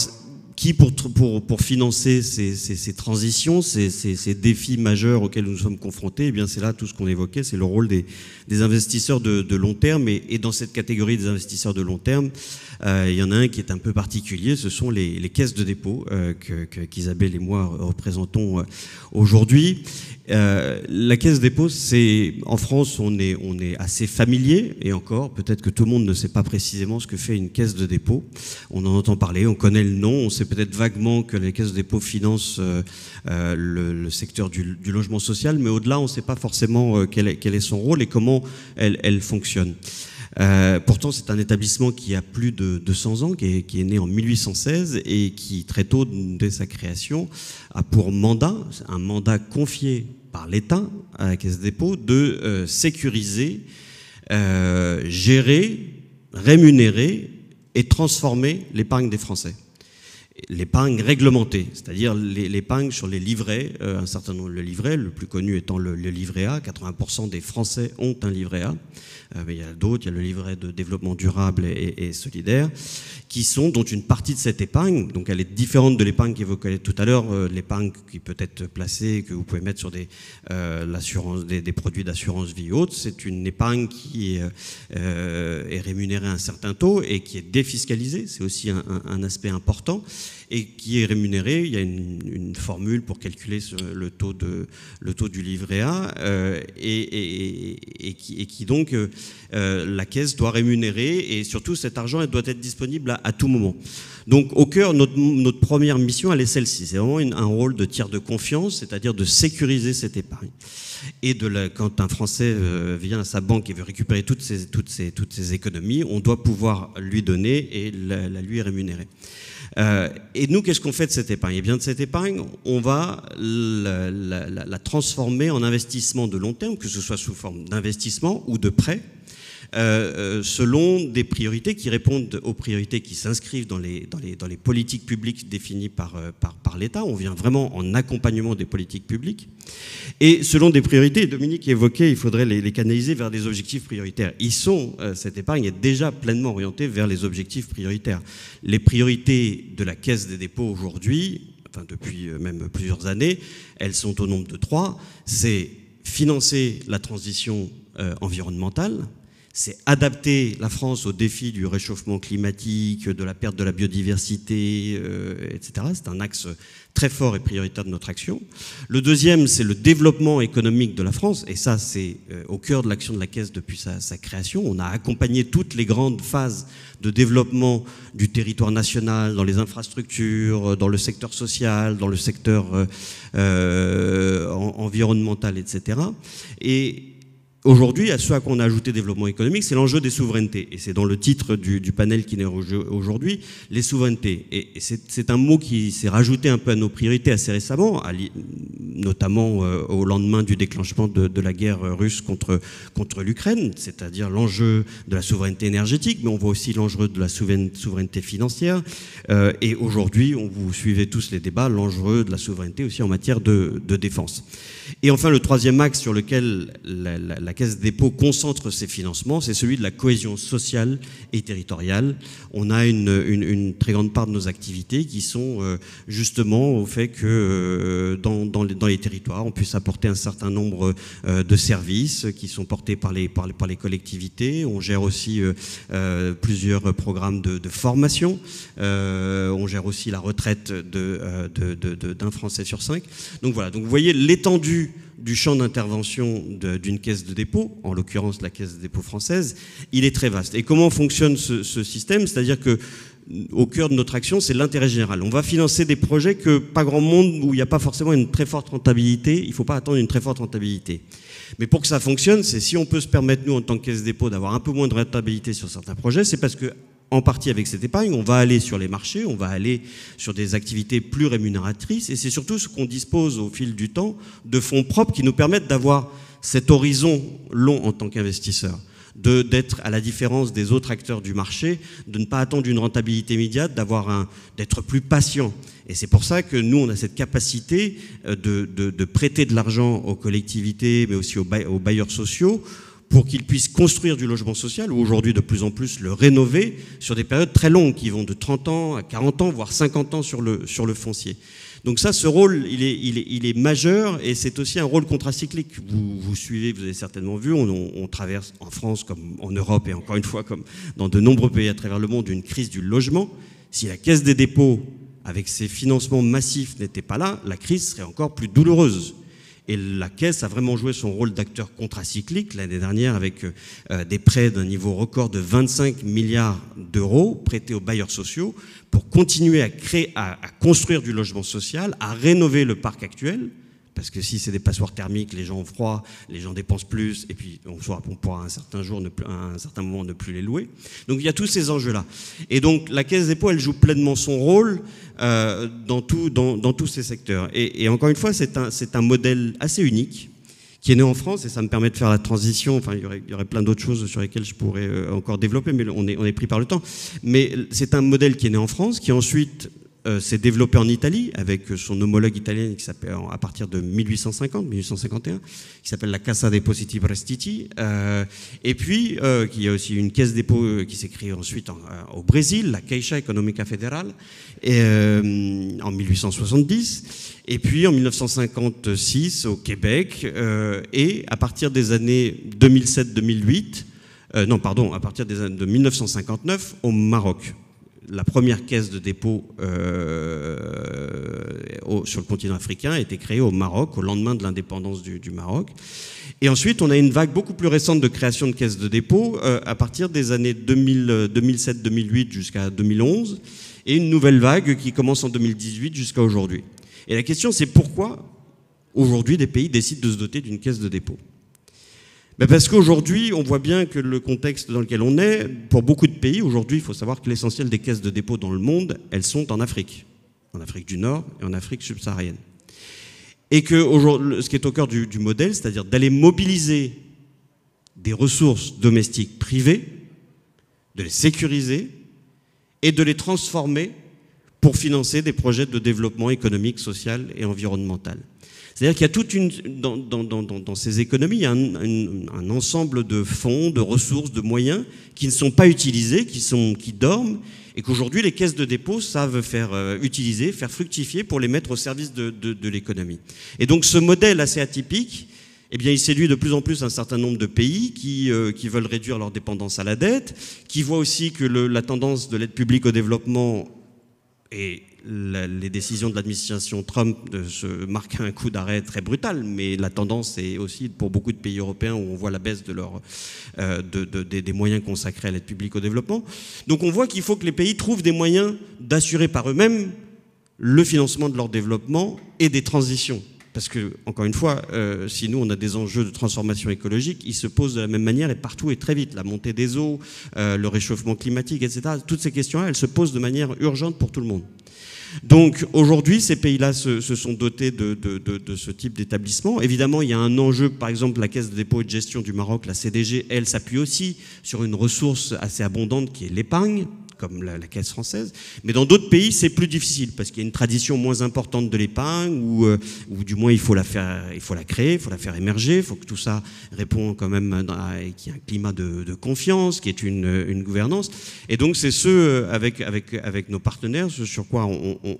qui pour financer ces transitions, ces défis majeurs auxquels nous sommes confrontés, eh bien c'est là tout ce qu'on évoquait, c'est le rôle des investisseurs de long terme. Et dans cette catégorie des investisseurs de long terme, il y en a un qui est un peu particulier, ce sont les caisses de dépôt qu'Isabelle et moi représentons aujourd'hui. La caisse de dépôt, en France, on est assez familier, et encore, peut-être que tout le monde ne sait pas précisément ce que fait une caisse de dépôt. On en entend parler, on connaît le nom, on sait peut-être vaguement que les caisses de dépôt financent le secteur du logement social, mais au-delà, on ne sait pas forcément quel est son rôle et comment elle fonctionne. Pourtant, c'est un établissement qui a plus de 200 ans, qui est né en 1816 et qui, très tôt, dès sa création, a pour mandat, un mandat confié par l'État à la Caisse des dépôts, de sécuriser, gérer, rémunérer et transformer l'épargne des Français. L'épargne réglementée, c'est-à-dire l'épargne sur les livrets, un certain nombre de livrets, le plus connu étant le livret A. 80% des Français ont un livret A, mais il y a d'autres, il y a le livret de développement durable et solidaire, dont une partie de cette épargne, donc elle est différente de l'épargne qu'évoquait tout à l'heure, l'épargne qui peut être placée, que vous pouvez mettre sur des produits d'assurance vie haute, c'est une épargne qui est rémunérée à un certain taux et qui est défiscalisée, c'est aussi un aspect important, et qui est rémunéré. Il y a une formule pour calculer le taux du livret A et qui donc la caisse doit rémunérer, et surtout cet argent doit être disponible à tout moment. Donc au cœur, notre première mission, elle est celle-ci. C'est vraiment un rôle de tiers de confiance, c'est-à-dire de sécuriser cette épargne. Et quand un Français vient à sa banque et veut récupérer toutes ses économies, on doit pouvoir lui donner et la lui rémunérer. Et nous, qu'est-ce qu'on fait de cette épargne ? Eh bien, de cette épargne, on va la transformer en investissement de long terme, que ce soit sous forme d'investissement ou de prêt, selon des priorités qui répondent aux priorités qui s'inscrivent dans les politiques publiques définies par l'État. On vient vraiment en accompagnement des politiques publiques. Et selon des priorités, Dominique évoquait, il faudrait les canaliser vers des objectifs prioritaires. Cette épargne est déjà pleinement orientée vers les objectifs prioritaires. Les priorités de la Caisse des dépôts aujourd'hui, enfin depuis même plusieurs années, elles sont au nombre de 3. C'est financer la transition environnementale, c'est adapter la France aux défis du réchauffement climatique, de la perte de la biodiversité, etc. C'est un axe très fort et prioritaire de notre action. Le deuxième, c'est le développement économique de la France, et ça, c'est au cœur de l'action de la Caisse depuis sa création. On a accompagné toutes les grandes phases de développement du territoire national, dans les infrastructures, dans le secteur social, dans le secteur environnemental, etc. Et aujourd'hui, à ce à quoi on a ajouté développement économique, c'est l'enjeu des souverainetés. Et c'est dans le titre du panel qui est aujourd'hui, les souverainetés. Et c'est un mot qui s'est rajouté un peu à nos priorités assez récemment, notamment au lendemain du déclenchement de la guerre russe contre l'Ukraine, c'est-à-dire l'enjeu de la souveraineté énergétique, mais on voit aussi l'enjeu de la souveraineté financière. Et aujourd'hui, vous suivez tous les débats, l'enjeu de la souveraineté aussi en matière de défense. Et enfin, le troisième axe sur lequel la Caisse des dépôts concentre ses financements, c'est celui de la cohésion sociale et territoriale. On a une très grande part de nos activités qui sont justement au fait que dans les territoires, on puisse apporter un certain nombre de services qui sont portés par les collectivités. On gère aussi plusieurs programmes de formation. On gère aussi la retraite d'un Français sur 5. Donc voilà, donc vous voyez l'étendue du champ d'intervention d'une caisse de dépôt, en l'occurrence la Caisse de dépôt française, il est très vaste. Et comment fonctionne ce système? C'est-à-dire que au cœur de notre action, c'est l'intérêt général. On va financer des projets que pas grand monde, où il n'y a pas forcément une très forte rentabilité, il ne faut pas attendre une très forte rentabilité. Mais pour que ça fonctionne, c'est si on peut se permettre, nous, en tant que caisse de dépôt, d'avoir un peu moins de rentabilité sur certains projets, c'est parce que en partie avec cette épargne, on va aller sur les marchés, on va aller sur des activités plus rémunératrices, et c'est surtout ce qu'on dispose au fil du temps de fonds propres qui nous permettent d'avoir cet horizon long en tant qu'investisseur, d'être à la différence des autres acteurs du marché, de ne pas attendre une rentabilité immédiate, d'être plus patient. Et c'est pour ça que nous, on a cette capacité de prêter de l'argent aux collectivités, mais aussi aux bailleurs sociaux, pour qu'ils puissent construire du logement social, ou aujourd'hui de plus en plus le rénover, sur des périodes très longues, qui vont de 30 ans à 40 ans, voire 50 ans sur le foncier. Donc ça, ce rôle, il est majeur, et c'est aussi un rôle contracyclique. Vous suivez, vous avez certainement vu, on traverse en France comme en Europe, et encore une fois comme dans de nombreux pays à travers le monde, une crise du logement. Si la Caisse des dépôts, avec ses financements massifs, n'était pas là, la crise serait encore plus douloureuse. Et la Caisse a vraiment joué son rôle d'acteur contracyclique l'année dernière avec des prêts d'un niveau record de 25 milliards d'euros prêtés aux bailleurs sociaux pour continuer à construire du logement social, à rénover le parc actuel. Parce que si c'est des passoires thermiques, les gens ont froid, les gens dépensent plus, et puis on pourra à un certain moment ne plus les louer. Donc il y a tous ces enjeux-là. Et donc la Caisse des dépôts, elle joue pleinement son rôle dans tous ces secteurs. Et encore une fois, c'est un modèle assez unique qui est né en France, et ça me permet de faire la transition. Enfin, il y aurait plein d'autres choses sur lesquelles je pourrais encore développer, mais on est pris par le temps. Mais c'est un modèle qui est né en France, qui ensuite s'est développé en Italie avec son homologue italienne qui s'appelle à partir de 1851, qui s'appelle la Cassa Depositi Prestiti, et puis qui a aussi une caisse dépôt qui s'est créée ensuite au Brésil, la Caixa Econômica Federal, en 1870, et puis en 1956 au Québec, et à partir des années 2007-2008, à partir des années de 1959 au Maroc. La première caisse de dépôt sur le continent africain a été créée au Maroc, au lendemain de l'indépendance du Maroc. Et ensuite, on a une vague beaucoup plus récente de création de caisses de dépôt à partir des années 2007-2008 jusqu'à 2011, et une nouvelle vague qui commence en 2018 jusqu'à aujourd'hui. Et la question, c'est pourquoi aujourd'hui des pays décident de se doter d'une caisse de dépôt ? Parce qu'aujourd'hui, on voit bien que le contexte dans lequel on est, pour beaucoup de pays, aujourd'hui, il faut savoir que l'essentiel des caisses de dépôt dans le monde, elles sont en Afrique du Nord et en Afrique subsaharienne. Et que ce qui est au cœur du modèle, c'est-à-dire d'aller mobiliser des ressources domestiques privées, de les sécuriser et de les transformer pour financer des projets de développement économique, social et environnemental. C'est-à-dire qu'il y a toute une, dans ces économies, il y a un ensemble de fonds, de ressources, de moyens qui ne sont pas utilisés, qui dorment, et qu'aujourd'hui les caisses de dépôt savent faire utiliser, faire fructifier pour les mettre au service de l'économie. Et donc ce modèle assez atypique, eh bien, il séduit de plus en plus un certain nombre de pays qui veulent réduire leur dépendance à la dette, qui voient aussi que la tendance de l'aide publique au développement et les décisions de l'administration Trump se marquent un coup d'arrêt très brutal, mais la tendance est aussi pour beaucoup de pays européens où on voit la baisse des moyens consacrés à l'aide publique au développement. Donc on voit qu'il faut que les pays trouvent des moyens d'assurer par eux-mêmes le financement de leur développement et des transitions. Parce que, encore une fois, si nous, on a des enjeux de transformation écologique, ils se posent de la même manière et partout et très vite. La montée des eaux, le réchauffement climatique, etc. Toutes ces questions-là, elles se posent de manière urgente pour tout le monde. Donc, aujourd'hui, ces pays-là se sont dotés de ce type d'établissement. Évidemment, il y a un enjeu, par exemple, la Caisse de dépôt et de gestion du Maroc, la CDG, elle s'appuie aussi sur une ressource assez abondante qui est l'épargne, comme la Caisse française. Mais dans d'autres pays, c'est plus difficile parce qu'il y a une tradition moins importante de l'épargne ou du moins il faut la créer, il faut la faire émerger, il faut que tout ça réponde quand même qu'il y ait un climat de confiance, qui est une gouvernance. Et donc c'est avec nos partenaires sur quoi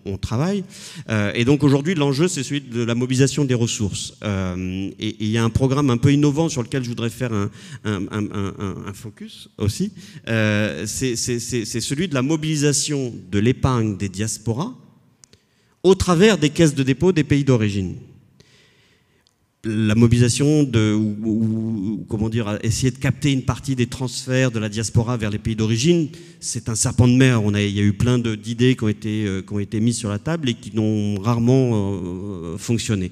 on travaille. Et donc aujourd'hui, l'enjeu, c'est celui de la mobilisation des ressources. Et il y a un programme un peu innovant sur lequel je voudrais faire un focus aussi. C'est celui de la mobilisation de l'épargne des diasporas au travers des caisses de dépôt des pays d'origine. La mobilisation essayer de capter une partie des transferts de la diaspora vers les pays d'origine, c'est un serpent de mer. Il y a eu plein d'idées qui ont été mises sur la table et qui n'ont rarement fonctionné.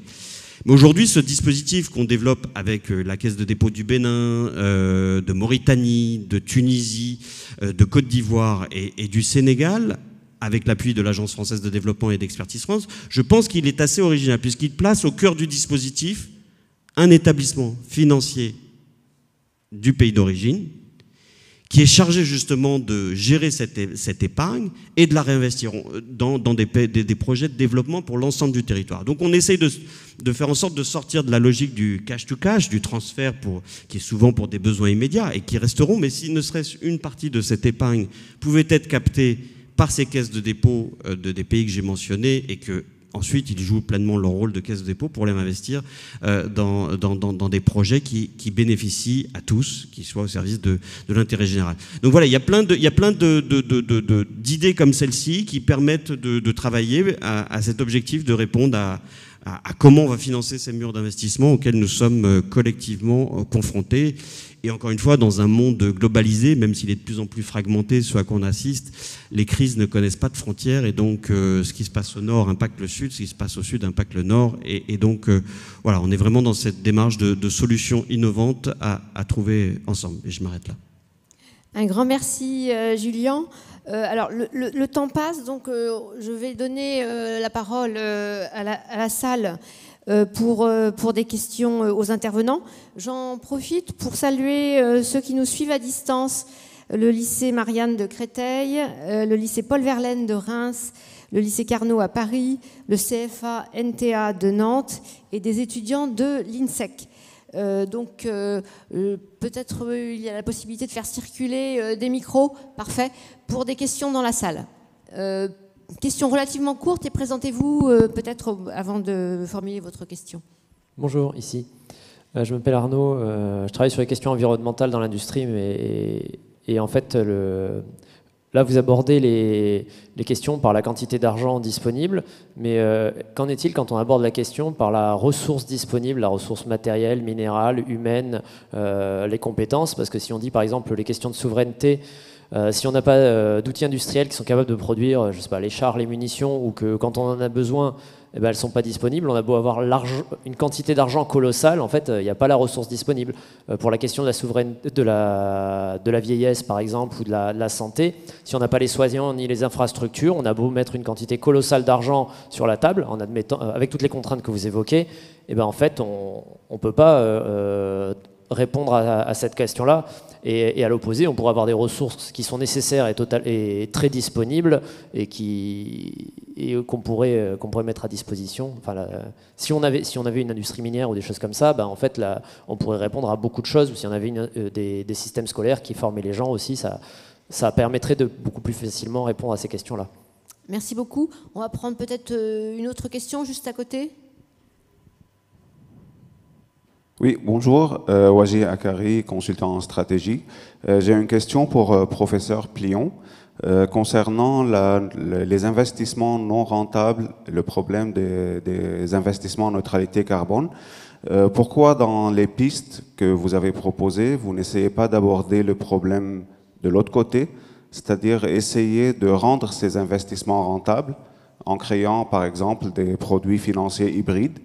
Mais aujourd'hui, ce dispositif qu'on développe avec la Caisse de dépôt du Bénin, de Mauritanie, de Tunisie, de Côte d'Ivoire et du Sénégal, avec l'appui de l'Agence française de développement et d'Expertise France, je pense qu'il est assez original, puisqu'il place au cœur du dispositif un établissement financier du pays d'origine, qui est chargé justement de gérer cette épargne et de la réinvestir dans des projets de développement pour l'ensemble du territoire. Donc on essaye de faire en sorte de sortir de la logique du cash-to-cash, du transfert qui est souvent pour des besoins immédiats et qui resteront, mais si ne serait-ce une partie de cette épargne pouvait être captée par ces caisses de dépôt des pays que j'ai mentionnés et que ensuite, ils jouent pleinement leur rôle de caisse de dépôt pour les investir dans des projets qui bénéficient à tous, qui soient au service de l'intérêt général. Donc voilà, il y a plein d'idées comme celle-ci qui permettent de travailler à cet objectif de répondre à comment on va financer ces murs d'investissement auxquels nous sommes collectivement confrontés. Et encore une fois, dans un monde globalisé, même s'il est de plus en plus fragmenté, ce à quoi on assiste, les crises ne connaissent pas de frontières et donc ce qui se passe au nord impacte le sud, ce qui se passe au sud impacte le nord. Et donc voilà, on est vraiment dans cette démarche de solutions innovantes à trouver ensemble. Et je m'arrête là. Un grand merci, Julien. Alors, le temps passe, donc je vais donner la parole à la salle pour des questions aux intervenants. J'en profite pour saluer ceux qui nous suivent à distance, le lycée Marianne de Créteil, le lycée Paul Verlaine de Reims, le lycée Carnot à Paris, le CFA NTA de Nantes et des étudiants de l'INSEC. Donc peut-être il y a la possibilité de faire circuler des micros, parfait, pour des questions dans la salle. Question relativement courte et présentez-vous peut-être avant de formuler votre question. Bonjour, ici. Je m'appelle Arnaud, je travaille sur les questions environnementales dans l'industrie et en fait là vous abordez les questions par la quantité d'argent disponible, mais qu'en est-il quand on aborde la question par la ressource disponible, la ressource matérielle, minérale, humaine, les compétences? Parce que si on dit par exemple les questions de souveraineté, si on n'a pas d'outils industriels qui sont capables de produire, je sais pas, les chars, les munitions, ou que quand on en a besoin, eh ben, elles ne sont pas disponibles, on a beau avoir une quantité d'argent colossale, en fait, il n'y a pas la ressource disponible. Pour la question de la souveraineté, de la vieillesse, par exemple, ou de la santé, si on n'a pas les soignants ni les infrastructures, on a beau mettre une quantité colossale d'argent sur la table, en admettant, avec toutes les contraintes que vous évoquez, eh ben, en fait, on ne peut pas répondre à cette question-là. Et à l'opposé, on pourrait avoir des ressources qui sont nécessaires et très disponibles et qu'on pourrait mettre à disposition. Enfin, si on avait une industrie minière ou des choses comme ça, en fait, là, on pourrait répondre à beaucoup de choses. Ou si on avait des systèmes scolaires qui formaient les gens aussi, ça permettrait de beaucoup plus facilement répondre à ces questions-là. Merci beaucoup. On va prendre peut-être une autre question juste à côté. Oui, bonjour, Waji Akari, consultant en stratégie. J'ai une question pour professeur Plion concernant les investissements non rentables, le problème des investissements en neutralité carbone. Pourquoi dans les pistes que vous avez proposées, vous n'essayez pas d'aborder le problème de l'autre côté, c'est-à-dire essayer de rendre ces investissements rentables en créant par exemple des produits financiers hybrides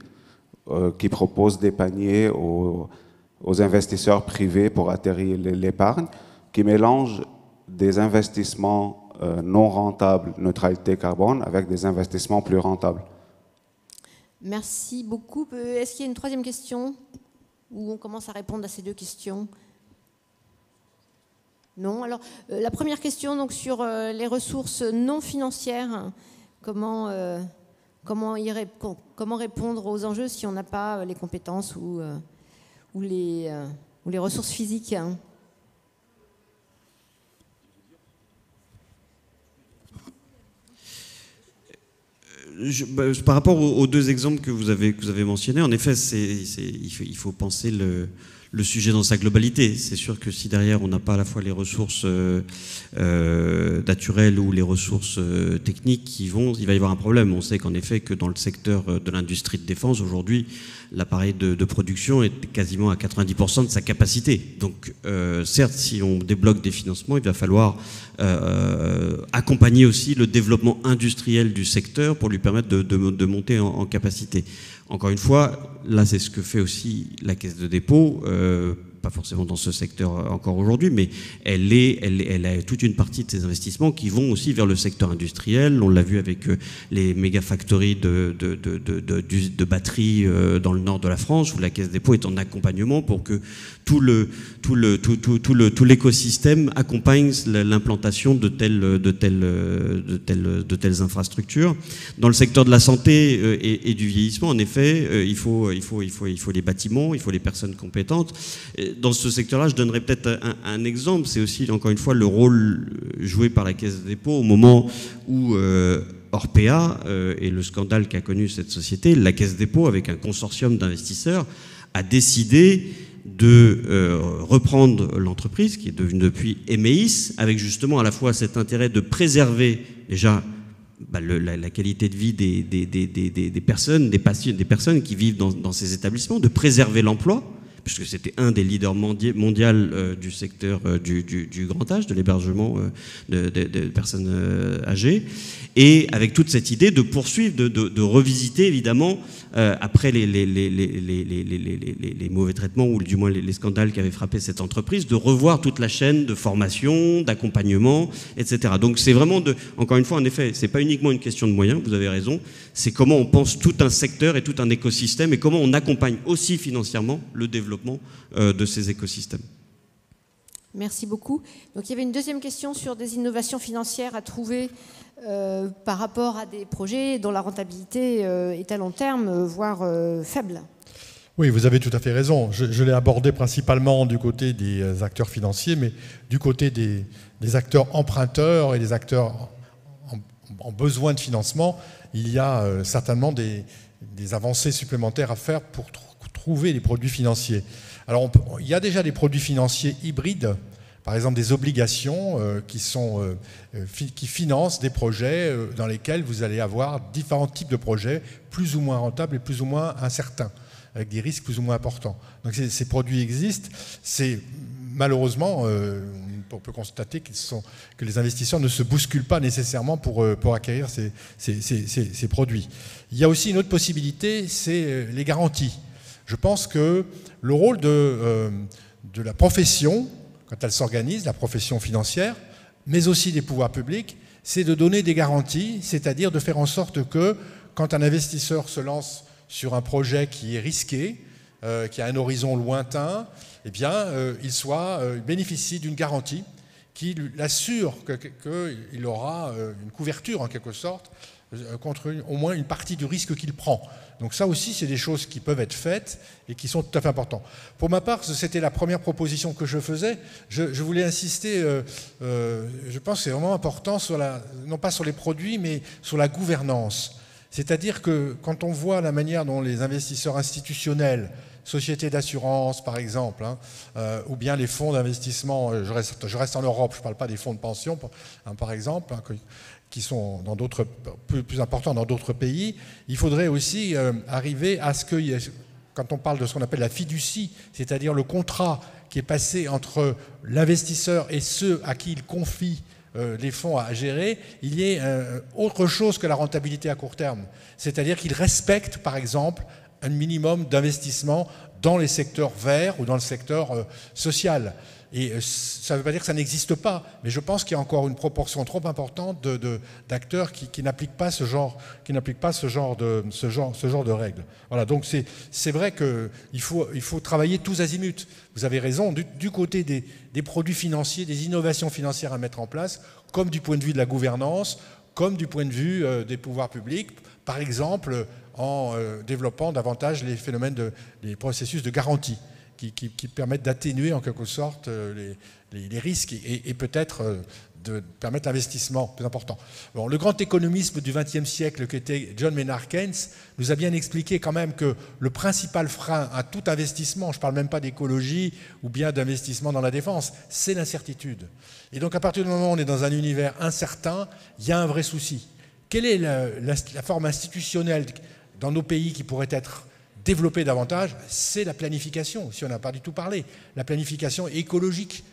qui proposent des paniers aux investisseurs privés pour atterrir l'épargne, qui mélangent des investissements non rentables, neutralité carbone, avec des investissements plus rentables. Merci beaucoup. Est-ce qu'il y a une troisième question où on commence à répondre à ces deux questions? Non. Alors, la première question donc, sur les ressources non financières, comment répondre aux enjeux si on n'a pas les compétences ou les ressources physiques, hein. Par rapport aux deux exemples que vous avez mentionnés, en effet, il faut penser le sujet dans sa globalité. C'est sûr que si derrière on n'a pas à la fois les ressources naturelles ou les ressources techniques il va y avoir un problème. On sait qu'en effet que dans le secteur de l'industrie de défense aujourd'hui, l'appareil de production est quasiment à 90% de sa capacité. Donc certes, si on débloque des financements, il va falloir accompagner aussi le développement industriel du secteur pour lui permettre de monter en capacité. Encore une fois, là c'est ce que fait aussi la Caisse de dépôt, pas forcément dans ce secteur encore aujourd'hui, mais elle a toute une partie de ses investissements qui vont aussi vers le secteur industriel. On l'a vu avec les méga factories de batteries dans le nord de la France, où la Caisse de dépôt est en accompagnement pour que tout l'écosystème accompagne l'implantation de telles infrastructures. Dans le secteur de la santé et du vieillissement, en effet, il faut les bâtiments, il faut les personnes compétentes. Dans ce secteur-là, je donnerais peut-être un exemple. C'est aussi, encore une fois, le rôle joué par la Caisse de dépôt au moment où Orpea et le scandale qu'a connu cette société, la Caisse de dépôt, avec un consortium d'investisseurs, a décidé de reprendre l'entreprise, qui est devenue depuis Emeis, avec justement à la fois cet intérêt de préserver déjà la qualité de vie des personnes, des personnes qui vivent dans ces établissements, de préserver l'emploi, puisque c'était un des leaders mondial du secteur du grand âge, de l'hébergement de personnes âgées, et avec toute cette idée de poursuivre, de revisiter évidemment, après les mauvais traitements, ou du moins les scandales qui avaient frappé cette entreprise, de revoir toute la chaîne de formation, d'accompagnement, etc. Donc c'est vraiment, encore une fois, en effet, c'est pas uniquement une question de moyens, vous avez raison, c'est comment on pense tout un secteur et tout un écosystème, et comment on accompagne aussi financièrement le développement de ces écosystèmes. Merci beaucoup. Donc il y avait une deuxième question sur des innovations financières à trouver par rapport à des projets dont la rentabilité est à long terme, voire faible. Oui, vous avez tout à fait raison. Je l'ai abordé principalement du côté des acteurs financiers, mais du côté des acteurs emprunteurs et des acteurs en besoin de financement, il y a certainement des avancées supplémentaires à faire pour trouver des produits financiers. Alors, il y a déjà des produits financiers hybrides, par exemple des obligations qui financent des projets dans lesquels vous allez avoir différents types de projets, plus ou moins rentables et plus ou moins incertains, avec des risques plus ou moins importants. Donc ces produits existent. C'est malheureusement, on peut constater que les investisseurs ne se bousculent pas nécessairement pour acquérir ces produits. Il y a aussi une autre possibilité, c'est les garanties. Je pense que le rôle de la profession, quand elle s'organise, la profession financière, mais aussi des pouvoirs publics, c'est de donner des garanties, c'est-à-dire de faire en sorte que, quand un investisseur se lance sur un projet qui est risqué, qui a un horizon lointain, eh bien, il bénéficie d'une garantie qui l'assure qu'il aura une couverture, en quelque sorte, contre au moins une partie du risque qu'il prend. Donc ça aussi, c'est des choses qui peuvent être faites et qui sont tout à fait importantes. Pour ma part, c'était la première proposition que je faisais. Je voulais insister, je pense que c'est vraiment important, non pas sur les produits, mais sur la gouvernance. C'est-à-dire que quand on voit la manière dont les investisseurs institutionnels, sociétés d'assurance par exemple, ou bien les fonds d'investissement, je reste en Europe, je ne parle pas des fonds de pension par exemple, qui sont dans plus importants dans d'autres pays, il faudrait aussi arriver à ce que, quand on parle de ce qu'on appelle la fiducie, c'est-à-dire le contrat qui est passé entre l'investisseur et ceux à qui il confie les fonds à gérer, il y ait autre chose que la rentabilité à court terme. C'est-à-dire qu'il respecte, par exemple, un minimum d'investissement dans les secteurs verts ou dans le secteur social. Et ça ne veut pas dire que ça n'existe pas, mais je pense qu'il y a encore une proportion trop importante d'acteurs qui n'appliquent pas ce genre de règles. Voilà, donc c'est vrai qu'il faut travailler tous azimuts. Vous avez raison, du côté des produits financiers, des innovations financières à mettre en place, comme du point de vue de la gouvernance, comme du point de vue des pouvoirs publics, par exemple en développant davantage les phénomènes les processus de garantie. Qui permettent d'atténuer en quelque sorte les risques et peut-être de permettre l'investissement plus important. Bon, le grand économiste du XXe siècle qui était John Maynard Keynes nous a bien expliqué quand même que le principal frein à tout investissement, je ne parle même pas d'écologie ou bien d'investissement dans la défense, c'est l'incertitude. Et donc à partir du moment où on est dans un univers incertain, il y a un vrai souci. Quelle est la forme institutionnelle dans nos pays qui pourrait être développer davantage, c'est la planification, si on n'a pas du tout parlé. La planification écologique,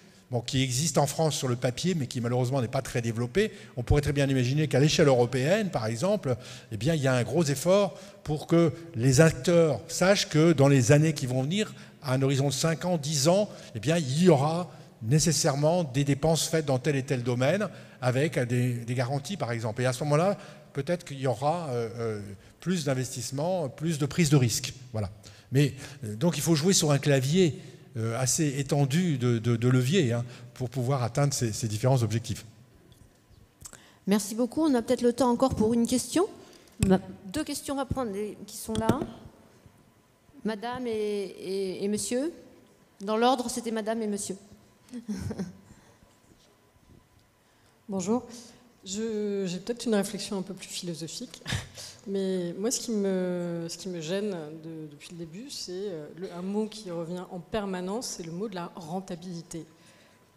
qui existe en France sur le papier, mais qui malheureusement n'est pas très développée. On pourrait très bien imaginer qu'à l'échelle européenne, par exemple, eh bien, il y a un gros effort pour que les acteurs sachent que dans les années qui vont venir, à un horizon de 5 ans, 10 ans, eh bien, il y aura nécessairement des dépenses faites dans tel et tel domaine, avec des garanties, par exemple. Et à ce moment-là, peut-être qu'il y aura plus d'investissement, plus de prise de risque. Voilà. Mais donc il faut jouer sur un clavier assez étendu de leviers pour pouvoir atteindre ces différents objectifs. Merci beaucoup. On a peut-être le temps encore pour une question. Deux questions, on va prendre qui sont là. Madame et monsieur. Dans l'ordre, c'était madame et monsieur. Bonjour. J'ai peut-être une réflexion un peu plus philosophique, mais moi ce qui me gêne depuis le début, c'est un mot qui revient en permanence, c'est le mot de la rentabilité.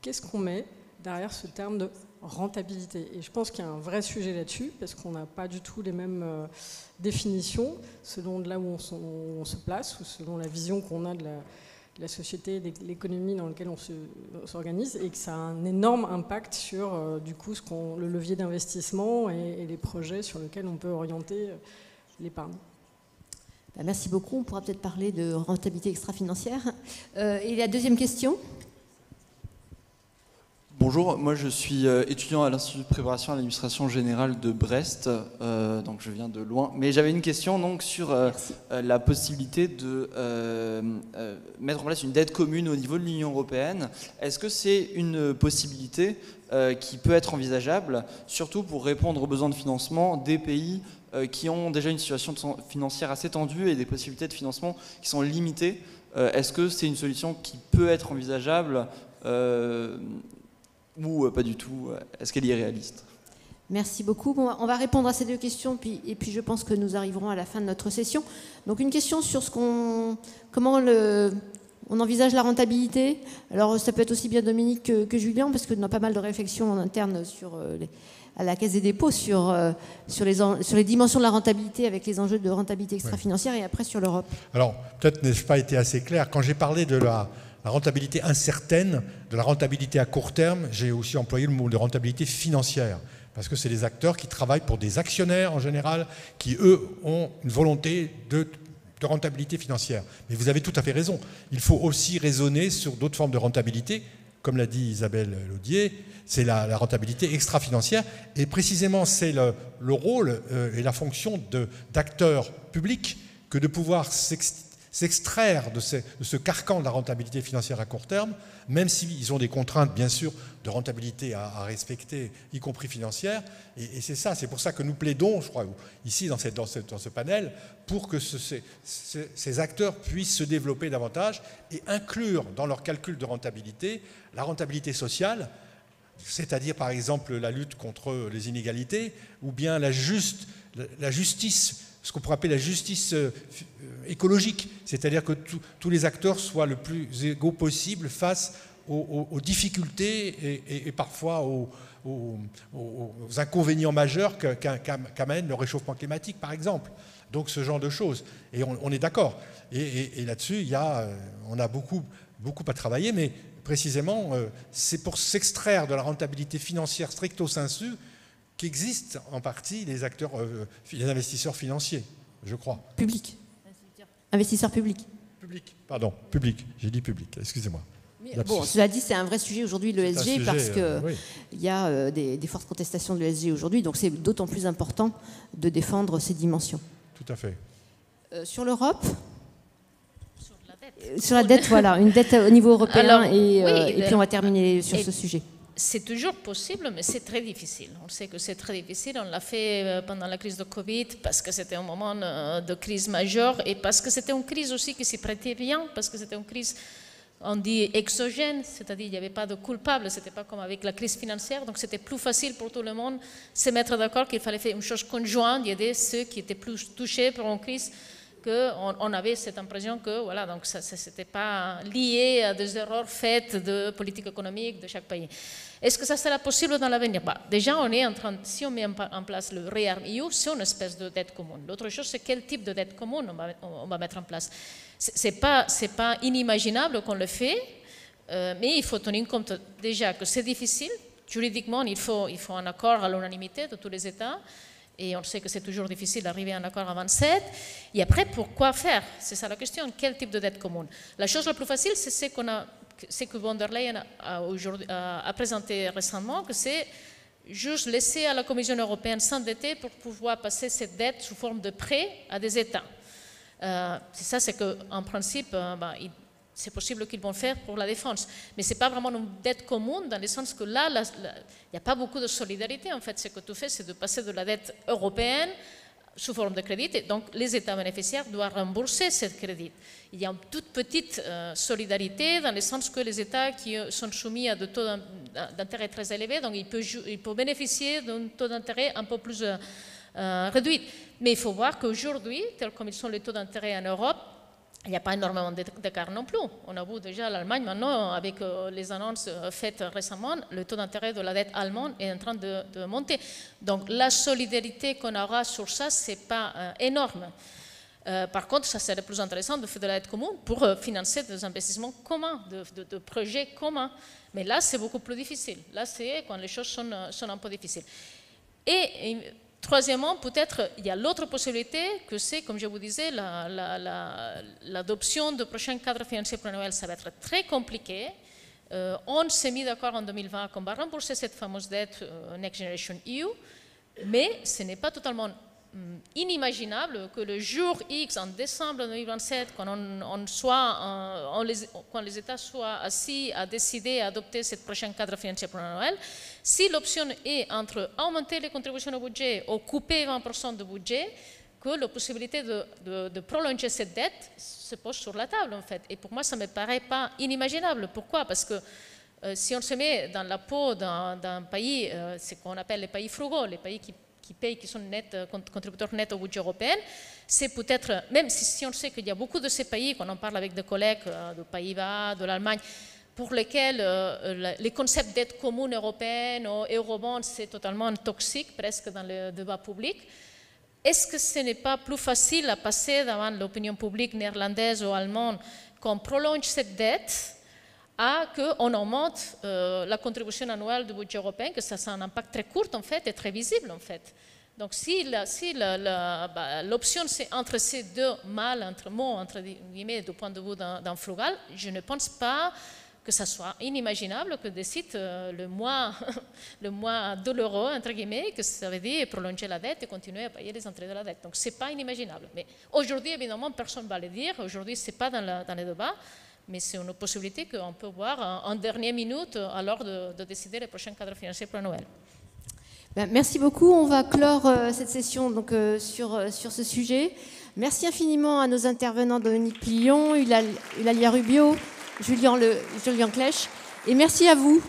Qu'est-ce qu'on met derrière ce terme de rentabilité? Et je pense qu'il y a un vrai sujet là-dessus, parce qu'on n'a pas du tout les mêmes définitions, selon là où on se place, ou selon la vision qu'on a de la société, de l'économie dans laquelle on s'organise, et que ça a un énorme impact sur du coup le levier d'investissement et les projets sur lesquels on peut orienter l'épargne. Merci beaucoup. On pourra peut-être parler de rentabilité extra-financière. Et la deuxième question? Bonjour, moi je suis étudiant à l'Institut de préparation à l'administration générale de Brest, donc je viens de loin. Mais j'avais une question donc, sur la possibilité de mettre en place une dette commune au niveau de l'Union européenne. Est-ce que c'est une possibilité qui peut être envisageable, surtout pour répondre aux besoins de financement des pays qui ont déjà une situation financière assez tendue et des possibilités de financement qui sont limitées? Est-ce que c'est une solution qui peut être envisageable ou pas du tout? Est-ce qu'elle est irréaliste? Merci beaucoup. Bon, on va répondre à ces deux questions, et puis je pense que nous arriverons à la fin de notre session. Donc une question sur comment on envisage la rentabilité. Alors ça peut être aussi bien Dominique que Julien, parce que nous avons pas mal de réflexions en interne à la Caisse des dépôts sur les dimensions de la rentabilité avec les enjeux de rentabilité extra-financière, et après sur l'Europe. Alors peut-être n'ai-je pas été assez clair. Quand j'ai parlé de la rentabilité incertaine, de la rentabilité à court terme, j'ai aussi employé le mot de rentabilité financière, parce que c'est des acteurs qui travaillent pour des actionnaires en général, qui eux ont une volonté de rentabilité financière. Mais vous avez tout à fait raison, il faut aussi raisonner sur d'autres formes de rentabilité, comme l'a dit Isabelle Laudier, c'est la rentabilité extra-financière, et précisément c'est le rôle et la fonction d'acteurs publics que de pouvoir s'extraire de ce carcan de la rentabilité financière à court terme, même s'ils ont des contraintes, bien sûr, de rentabilité à respecter, y compris financière. Et c'est ça, c'est pour ça que nous plaidons, je crois, ici, dans ce panel, pour que ces acteurs puissent se développer davantage et inclure dans leur calcul de rentabilité la rentabilité sociale, c'est-à-dire, par exemple, la lutte contre les inégalités, ou bien la justice, ce qu'on pourrait appeler la justice écologique, c'est-à-dire que tous les acteurs soient le plus égaux possible face aux difficultés et parfois aux inconvénients majeurs qu'amène le réchauffement climatique, par exemple. Donc ce genre de choses. Et on est d'accord. Et là-dessus, on a beaucoup à travailler, mais précisément, c'est pour s'extraire de la rentabilité financière stricto sensu qu'existent en partie les acteurs, les investisseurs financiers, je crois. Public. Investisseurs publics. Public, pardon, public. J'ai dit public, excusez-moi. Bon, cela dit, c'est un vrai sujet aujourd'hui, l'ESG, parce qu'il y a des fortes protestations de l'ESG aujourd'hui, donc c'est d'autant plus important de défendre ces dimensions. Tout à fait. Sur l'Europe ? Sur la dette, voilà, une dette au niveau européen. Alors, et puis on va terminer sur ce sujet. C'est toujours possible, mais c'est très difficile. On sait que c'est très difficile. On l'a fait pendant la crise de Covid parce que c'était un moment de crise majeure et parce que c'était une crise aussi qui s'y prêtait bien, parce que c'était une crise, on dit, exogène, c'est-à-dire qu'il n'y avait pas de coupable, ce n'était pas comme avec la crise financière, donc c'était plus facile pour tout le monde de se mettre d'accord qu'il fallait faire une chose conjointe, d'aider ceux qui étaient plus touchés par une crise, qu'on avait cette impression que voilà, donc ça n'était pas lié à des erreurs faites de politique économique de chaque pays. Est-ce que ça sera possible dans l'avenir? Déjà, on est en train, si on met en place le REARM-EU, c'est une espèce de dette commune. L'autre chose, c'est quel type de dette commune on va mettre en place. Ce n'est pas inimaginable qu'on le fait, mais il faut tenir compte déjà que c'est difficile. Juridiquement, il faut un accord à l'unanimité de tous les États. Et on sait que c'est toujours difficile d'arriver à un accord à 27. Et après, pourquoi faire? C'est ça la question. Quel type de dette commune? La chose la plus facile, c'est ce que von der Leyen a présenté récemment, que c'est juste laisser à la Commission européenne s'endetter pour pouvoir passer cette dette sous forme de prêt à des États. C'est ça, c'est qu'en principe, c'est possible qu'ils vont faire pour la défense. Mais ce n'est pas vraiment une dette commune dans le sens que là, il n'y a pas beaucoup de solidarité. En fait, ce que tu fais, c'est de passer de la dette européenne sous forme de crédit. Et donc, les États bénéficiaires doivent rembourser ce crédit. Il y a une toute petite solidarité dans le sens que les États qui sont soumis à des taux d'intérêt très élevés, donc ils peuvent bénéficier d'un taux d'intérêt un peu plus réduit. Mais il faut voir qu'aujourd'hui, tel comme ils sont les taux d'intérêt en Europe, il n'y a pas énormément d'écart non plus. On a vu déjà l'Allemagne maintenant, avec les annonces faites récemment, le taux d'intérêt de la dette allemande est en train de monter. Donc la solidarité qu'on aura sur ça, ce n'est pas énorme. Par contre, ça serait plus intéressant de faire de la dette commune pour financer des investissements communs, de projets communs. Mais là, c'est beaucoup plus difficile. Là, c'est quand les choses sont un peu difficiles. Et troisièmement, peut-être, il y a l'autre possibilité que c'est, comme je vous disais, l'adoption de prochain cadre financier pluriannuel, ça va être très compliqué. On s'est mis d'accord en 2020 qu'on va rembourser cette fameuse dette Next Generation EU, mais ce n'est pas totalement inimaginable que le jour X, en décembre 2027, quand les États soient assis à décider à adopter ce prochain cadre financier pluriannuel, si l'option est entre augmenter les contributions au budget ou couper 20% du budget, que la possibilité de prolonger cette dette se pose sur la table, en fait. Et pour moi, ça ne me paraît pas inimaginable. Pourquoi? Parce que si on se met dans la peau d'un pays, ce qu'on appelle les pays frugaux, les pays qui payent, qui sont contributeurs nets au budget européen, c'est peut-être, même si on sait qu'il y a beaucoup de ces pays, quand on parle avec des collègues des Pays-Bas, de l'Allemagne, pour lesquels les concepts d'aide commune européenne ou eurobond, c'est totalement toxique, presque dans le débat public. Est-ce que ce n'est pas plus facile à passer devant l'opinion publique néerlandaise ou allemande qu'on prolonge cette dette à qu'on augmente la contribution annuelle du budget européen, que ça a un impact très court en fait et très visible en fait. Donc si l'option c'est entre ces deux mâles, entre guillemets, du point de vue d'un frugal, je ne pense pas que ça soit inimaginable que décide le mois douloureux, entre guillemets, que ça veut dire prolonger la dette et continuer à payer les entrées de la dette. Donc, ce n'est pas inimaginable. Mais aujourd'hui, évidemment, personne ne va le dire. Aujourd'hui, ce n'est pas dans les débats, mais c'est une possibilité qu'on peut voir en dernière minute alors de décider le prochain cadre financier pour Noël. Merci beaucoup. On va clore cette session donc, sur ce sujet. Merci infiniment à nos intervenants Dominique Plion, Eulalia Rubio, Julien Clèche. Et merci à vous.